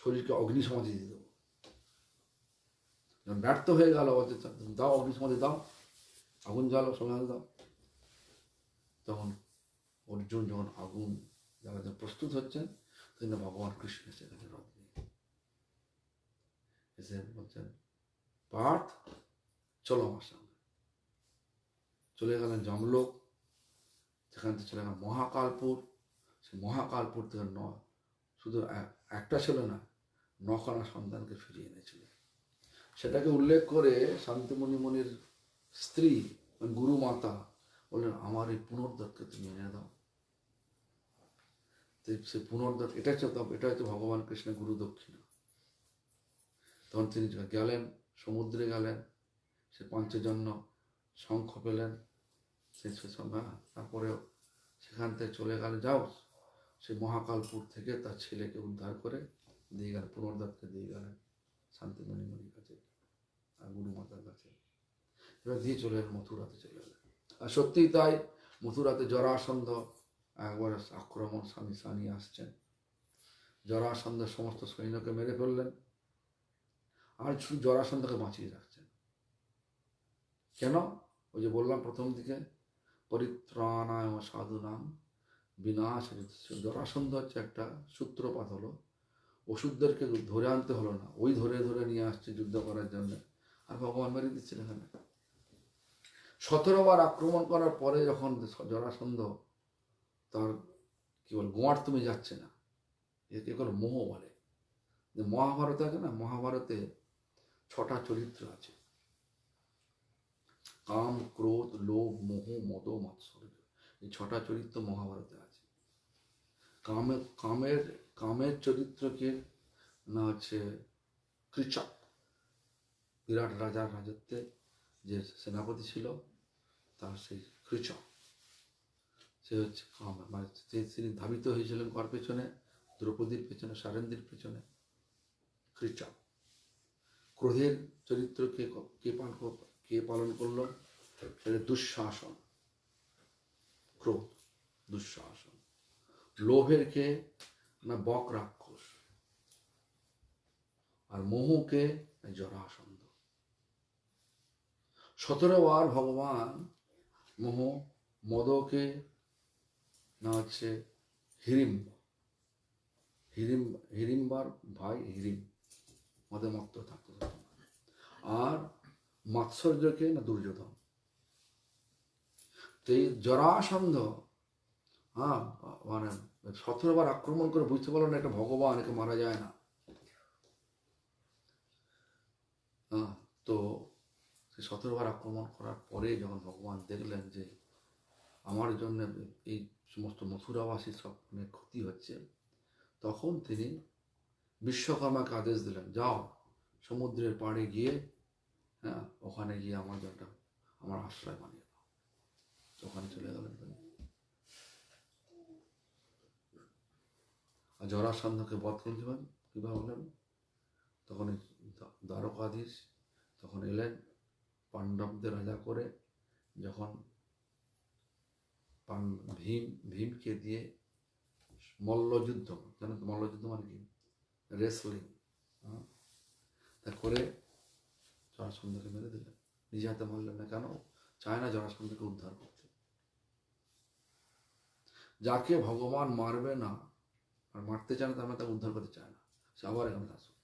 শরীরকে অগ্নিসমাধি দিয়ে দেবো। যখন ব্যর্থ হয়ে গেল, বলছে দাও অগ্নিসমাধি দাও, আগুন জ্বালো, সমাধি দাও। তখন অর্জুন যখন আগুন জ্বালাতে প্রস্তুত হচ্ছেন, তখন ভগবান কৃষ্ণ সেখানে রথ নিয়ে এসে বলছেন পার্থ চলো আমার সঙ্গে। চলে গেলেন যমলোক, সেখান থেকে চলে গেলেন মহাকালপুর। সে মহাকালপুর থেকে শুধু একটা ছিল না, 9খানা সন্তানকে ফিরিয়ে এনেছিল। সেটাকে উল্লেখ করে শান্তিমণি মুনির স্ত্রী গুরু মাতা বললেন আমার এই পুনর্দত্তকে তুমি এনে দাও। সে পুনর্দত্ত, এটা হচ্ছে ভগবান কৃষ্ণের গুরু দক্ষিণা। তখন তিনি গেলেন, সমুদ্রে গেলেন, সে পঞ্চজন্য শঙ্খ পেলেন, তারপরে সেখান থেকে চলে গেল, যাও সে মহাকালপুর থেকে তার ছেলেকে উদ্ধার করে দিয়ে গেলেন, পুনর্দত্তকে দিয়ে গেলেন শান্তিমণি মুনির কাছে আর গুরু মাতার কাছে। এবার দিয়ে চলে এলেন মথুরাতে চলে গেলেন। আর সত্যিই তাই, মথুরাতে জরাসন্ধ একবার আক্রমণ সানিয়ে আসছেন। জরাসন্ধের সমস্ত সৈন্যকে মেরে ফেললেন, আর শুধু জরাসন্ধকে বাঁচিয়ে রাখছেন। কেন? ওই যে বললাম প্রথম দিকে, পরিত্রাণায় সাধুনাম বিনাশ। জরাসন্ধ হচ্ছে একটা সূত্রপাত হলো, ওষুধদেরকে ধরে আনতে হলো না, ওই ধরে নিয়ে আসছে যুদ্ধ করার জন্য, আর ভগবান মেরে দিচ্ছেন এখানে। 17 বার আক্রমণ করার পরে যখন জরাসন্ধ তার কি বল গোয়ার তুমি যাচ্ছে না, একে কোনো মোহ বলে। যে মহাভারত আছে না, মহাভারতে 6টা চরিত্র আছে, কাম, ক্রোধ, লোভ, মোহ, মদ, মাৎসর্য। এই 6টা চরিত্র মহাভারতে আছে। কামের চরিত্রকে না হচ্ছে কৃচক, বিরাট রাজার রাজত্বে যে সেনাপতি ছিল তার সেই কৃচক, সে হচ্ছে কাম, মানে তিনি ধাবিত হয়েছিলেন কার পেছনে? দ্রৌপদীর পেছনে, সারেন্দ্রীর পেছনে, কৃচক। ক্রোধের চরিত্র কে পালন করলো? সেটা দুঃশাসন, ক্রোধ, দুঃশাসন। লোভের কে না বক রাক্ষস, আর মোহকে জরাসন্ধ। 17 বার ভগবান মদকে না হচ্ছে হিড়িম্বার ভাই হিড়িম, মদে মত্ত থাকতো। আর মাৎসর্যকে না দুর্যোধন। তো এই জরাসন্ধ মানে 17 বার আক্রমণ করে বুঝতে পারলো না এটা ভগবান, একে মারা যায় না। তো সেই 17 বার আক্রমণ করার পরে যখন ভগবান দেখলেন যে আমার জন্য এই সমস্ত মথুরাবাসী সব ক্ষতি হচ্ছে, তখন তিনি বিশ্বকর্মাকে আদেশ দিলেন, যাও সমুদ্রের পাড়ে গিয়ে ওখানে গিয়ে আমার জন্য আমার আশ্রয় বানিয়ে দাও। ওখানে চলে গেলেন তিনি। আর জরাসন্ধকে বধ করতে কিভাবে হলেন? তখন দ্বারকাধীশ তখন এলেন পাণ্ডবদের রাজা করে, যখন ভীমকে দিয়ে মল্লযুদ্ধ, জানো তো মল্লযুদ্ধ মানে কি? রেসলিং, তা করে জরাসন্ধকে মেরে দিলেন। নিজে হাতে মারলেন না, কেন? চায় না জরাসন্ধকে উদ্ধার করতে। যাকে ভগবান মারবে না আর মারতে চায় না, তার মানে তাকে উদ্ধার করতে চায় না, সে আবার এখানে আসবে।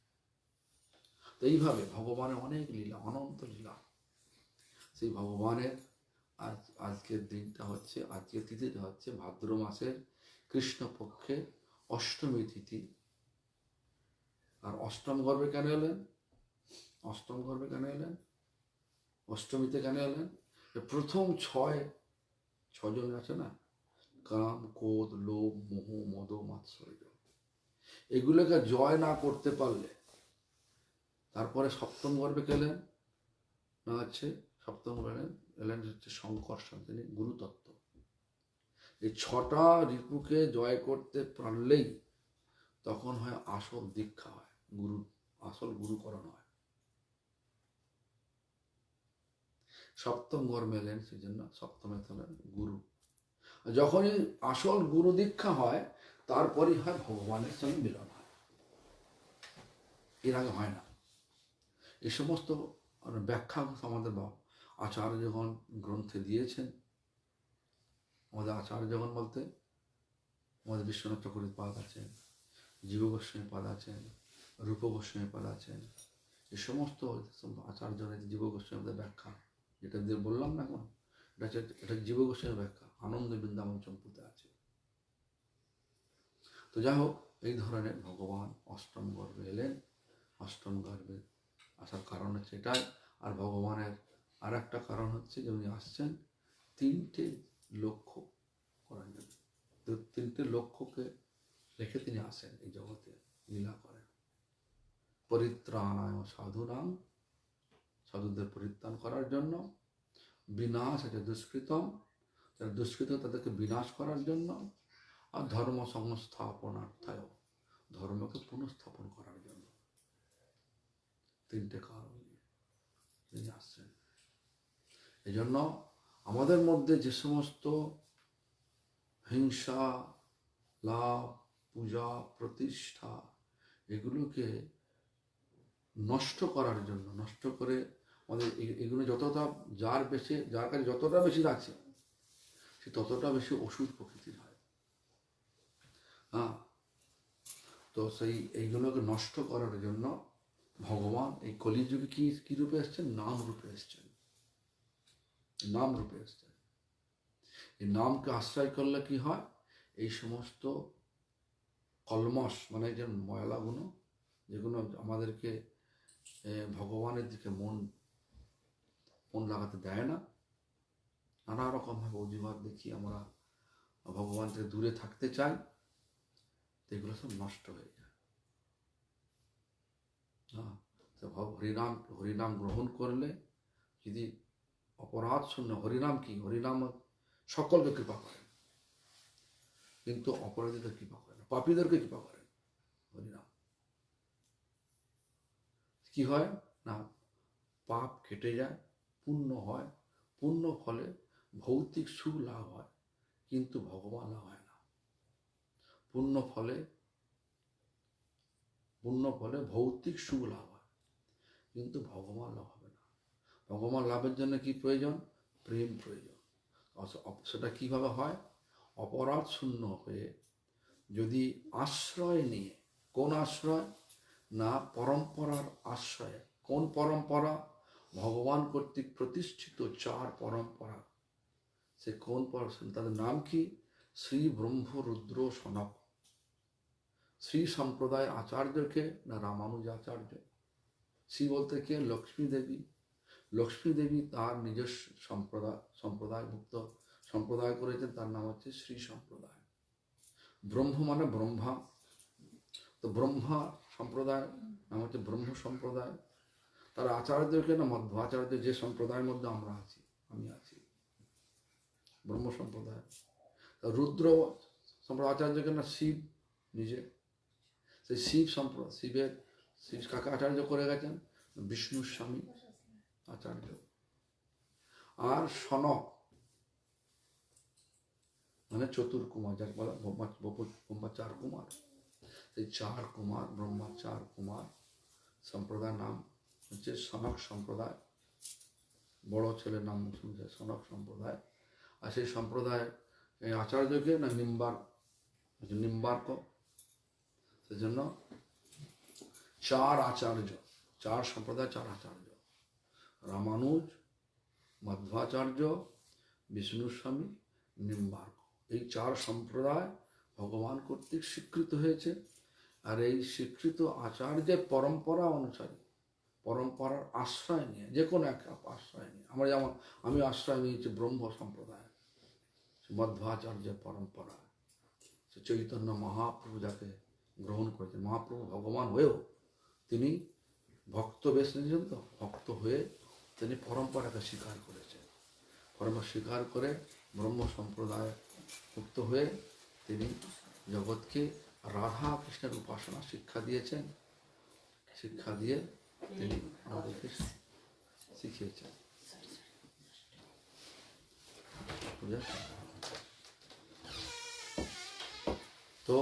তো এইভাবে ভগবানের অনেক লীলা, অনন্ত লীলা। সেই ভগবানের আজকের দিনটা হচ্ছে, আজকের তিথিটা হচ্ছে ভাদ্র মাসের কৃষ্ণপক্ষে অষ্টমী তিথি। আর অষ্টম গর্ভে কেন এলেন? অষ্টম গর্ভে কেন এলেন? অষ্টমীতে কেন এলেন? প্রথম ছজন আছে না, কাম, ক্রোধ, লোভ, মোহ, মদ, মাৎসর্য, এগুলোকে জয় না করতে পারলে তারপরে সপ্তম গর্ভে গেলেন না হচ্ছে সপ্তম গর্ভে এলেন হচ্ছে শঙ্কর্ষণ, তিনি গুরুতত্ত্ব। এই 6টা রিপুকে জয় করতে পারলেই তখন হয় আসল দীক্ষা, হয় গুরু, আসল গুরুকরণ হয়। সপ্তম গর্ভে এলেন, সেই জন্য সপ্তমে হলেন গুরু। যখনই আসল গুরু দীক্ষা হয় তারপরই হয় ভগবানের সঙ্গে মিলন হয়, এর আগে হয় না। এই সমস্ত ব্যাখ্যা আমাদের আচার্য যখন গ্রন্থে দিয়েছেন, আমাদের আচার্য যখন বলতে আমাদের বিশ্বনাথ চক্রবর্তী পাদ আছেন, জীব গোস্বামী পাদ আছেন, রূপ গোস্বামী পাদ আছেন, এই সমস্ত আচার্যের জীব গোস্বামীদের ব্যাখ্যা, যেটা দিয়ে বললাম না এখন, এটা জীব গোস্বামীর ব্যাখ্যা আনন্দ বৃন্দাবন চম্পুতে আছে। তো যাই হোক, এই ধরনের ভগবান অষ্টম গর্ভে এলেন। অষ্টম গর্ভে আসার কারণ হচ্ছে এটাই। আর ভগবানের আর একটা কারণ হচ্ছে যে উনি আসছেন 3টে লক্ষ্য করার জন্য। তো 3টে লক্ষ্যকে রেখে তিনি আসেন এই জগতে, লীলা করেন। পরিত্রাণায় সাধুনাং, সাধুদের পরিত্রাণ করার জন্য। বিনাশ আছে দুষ্কৃতম, যারা দুষ্কৃত তাদেরকে বিনাশ করার জন্য। আর ধর্ম সংস্থাপনার্থায়, ধর্মকে পুনঃস্থাপন করার জন্য। 3টে কারণ তিনি আসছেন। এই জন্য আমাদের মধ্যে যে সমস্ত হিংসা, লাভ, পূজা, প্রতিষ্ঠা, এগুলোকে নষ্ট করার জন্য, নষ্ট করে আমাদের এগুলো যতটা যার কাছে যতটা বেশি আছে সে ততটা বেশি ওষুধ প্রকৃতির হয়। তো এইগুলোকে নষ্ট করার জন্য ভগবান এই কলিযুগে কি রূপে এসছেন? নাম রূপে এসছেন। নাম রূপে এসছে। এই নামকে আশ্রয় করলে কি হয়, এই সমস্ত কলমশ মানে যে ময়লাগুলো যেগুলো আমাদেরকে ভগবানের দিকে মন লাগাতে দেয় না, নানা রকমভাবে অজুহাত দেখি আমরা ভগবান থেকে দূরে থাকতে চাই, এগুলো সব নষ্ট হয়ে যায়। হ্যাঁ, তো হরিনাম গ্রহণ করলে যদি অপরাধ শূন্য, হরিনাম কি, হরিনাম সকলকে কৃপা করেন, কিন্তু অপরাধীদের কৃপা করেন, পাপীদেরকে কৃপা করেন। হরিনাম কি হয় না, পাপ কেটে যায়, পুণ্য হয়, পুণ্য ফলে ভৌতিক সুখ লাভ হয়, কিন্তু ভগবান লাভ হয় না। পুণ্য ফলে ভৌতিক সুখ লাভ হয়, কিন্তু ভগবান লাভ হবে না। ভগবান লাভের জন্য কি প্রয়োজন, প্রেম প্রয়োজন। সেটা কিভাবে হয়, অপরাধ শূন্য হয়ে যদি আশ্রয় নিয়ে, কোন আশ্রয় না, পরম্পরার আশ্রয়ে। কোন পরম্পরা, ভগবান কর্তৃক প্রতিষ্ঠিত 4 পরম্পরা। সে কোন তাদের নাম কি, শ্রী ব্রহ্ম রুদ্র সনক। শ্রী সম্প্রদায় আচার্যকে না রামানুজ আচার্য। শ্রী বলতে কে, লক্ষ্মী দেবী। লক্ষ্মী দেবী তার নিজস্ব সম্প্রদায়ভুক্ত সম্প্রদায় করেছেন, তার নাম হচ্ছে শ্রী সম্প্রদায়। ব্রহ্ম মানে ব্রহ্মা, তো ব্রহ্মা সম্প্রদায় নাম হচ্ছে ব্রহ্ম সম্প্রদায়। তার আচার্যকে না মধ্বাচার্য, যে সম্প্রদায়ের মধ্যে আমরা আছি, আমি আছি, ব্রহ্ম সম্প্রদায়। রুদ্র সম্প্রদায় আচার্যকে না শিব নিজে, সেই শিব কাকে আচার্য করে গেছেন, বিষ্ণু স্বামী আচার্য। আর সনক মানে চতুর্কুমার, যাকে বলা ব্রহ্মা 4 কুমার। এই 4 কুমার, ব্রহ্মা 4 কুমার সম্প্রদায়ের নাম হচ্ছে সনক সম্প্রদায়। বড় ছেলের নাম শুনছে সনক সম্প্রদায়। আর সেই সম্প্রদায় এই আচার্যকে না নিম্বার্ক। সেজন্য 4 আচার্য, 4 সম্প্রদায়, 4 আচার্য, রামানুজ, মধ্বাচার্য, বিষ্ণুস্বামী, নিম্বার্ক। এই 4 সম্প্রদায় ভগবান কর্তৃক স্বীকৃত হয়েছে। আর এই স্বীকৃত আচার্যের পরম্পরা অনুসারী, পরম্পরার আশ্রয় নিয়ে, যে কোনো এক আশ্রয় নিয়ে, আমি আশ্রয় নিয়েছি ব্রহ্ম সম্প্রদায়, মধ্বাচার্যের পরম্পরা। সে চৈতন্য মহাপ্রভু যাকে গ্রহণ করেছেন, মহাপ্রভু ভগবান হয়েও তিনি ভক্ত বেশ নিয়েছেন, তো ভক্ত হয়ে তিনি পরম্পরাকে স্বীকার করেছেন। পরম্পরা স্বীকার করে ব্রহ্ম সম্প্রদায় মুক্ত হয়ে তিনি জগৎকে রাধা কৃষ্ণের উপাসনা শিক্ষা দিয়েছেন। শিক্ষা দিয়ে তিনি আমাদেরকে শিখিয়েছেন। তো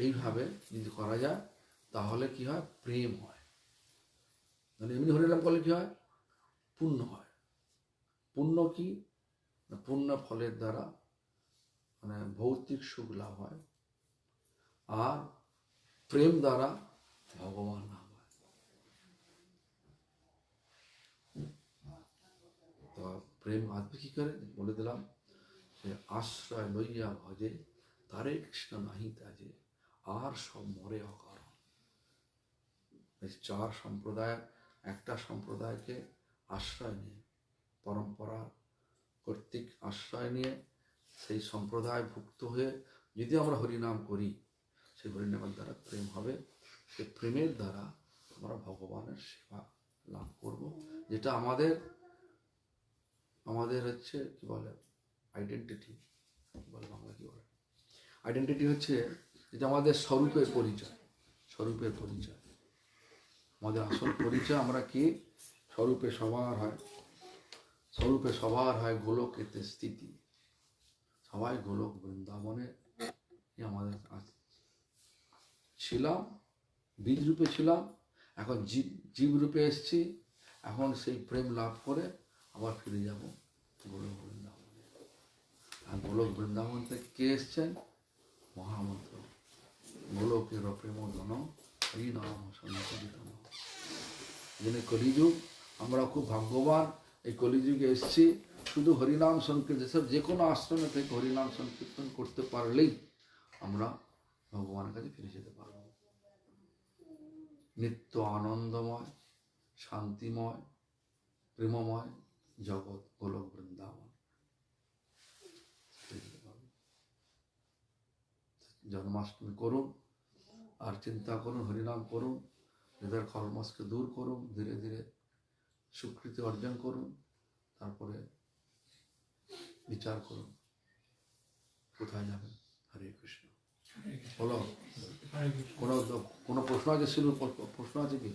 এইভাবে যদি করা যায় তাহলে কি হয়, প্রেম হয়। মানে এমনি হরিনাম করলে কি হয়, পুণ্য হয়। পুণ্য কি, পুণ্য ফলের দ্বারা মানে ভৌতিক সুখ লাভ হয়, আর প্রেম দ্বারা ভগবান লাভ হয়। তো প্রেম আসবে কি করে, বলে দিলাম যে আশ্রয় লইয়া ভজে তারে কৃষ্ণ নাহি তাজে, আর সব মরে অকারণ। এই 4 সম্প্রদায়, একটা সম্প্রদায়কে আশ্রয় নিয়ে, পরম্পরা কর্তৃক আশ্রয় নিয়ে সেই সম্প্রদায় ভুক্ত হয়ে যদি আমরা হরিনাম করি, সেই হরিনামের দ্বারা প্রেম হবে। সেই প্রেমের দ্বারা আমরা ভগবানের সেবা লাভ করব, যেটা আমাদের হচ্ছে কি বলে আইডেন্টিটি, বলে বাংলা কি বলে, আইডেন্টিটি হচ্ছে যেটা আমাদের স্বরূপের পরিচয়। স্বরূপের পরিচয়, আমাদের আসল পরিচয় আমরা কি, স্বরূপে সবার হয়, স্বরূপে সবার হয় গোলকেতে স্থিতি। সবাই গোলক বৃন্দাবনে আমাদের ছিলাম, বীজ রূপে ছিলাম, এখন জীব রূপে এসছি। এখন সেই প্রেম লাভ করে আবার ফিরে যাব গোলক বৃন্দাবনে। আর গোলক বৃন্দাবন থেকে কে এসছেন, মহামন্ত্র গোলকের প্রেম ধন হরিনাম সনাতন। যিনি কলিযুগ, আমরা খুব ভাগ্যবান এই কলিযুগে এসছি। শুধু হরিনাম সংকীর্তন, যে কোনো আশ্রমে থেকে হরিনাম সংকীর্তন করতে পারলেই আমরা ভগবানের কাছে ফিরে যেতে পারব। নিত্য আনন্দময়, শান্তিময়, প্রেমময় জগৎ গোলক বৃন্দাবন ফিরে যেতে পারব। জন্মাষ্টমী করুন, আর চিন্তা করুন, হরিনাম করুন, হৃদয়ের কর্মসকে দূর করুন, ধীরে ধীরে স্বীকৃতি অর্জন করুন, তারপরে বিচার করুন কোথায় যাবেন। হরে কৃষ্ণ। বলো, কোনো প্রশ্ন আছে? শিলুর প্রশ্ন আছে কি?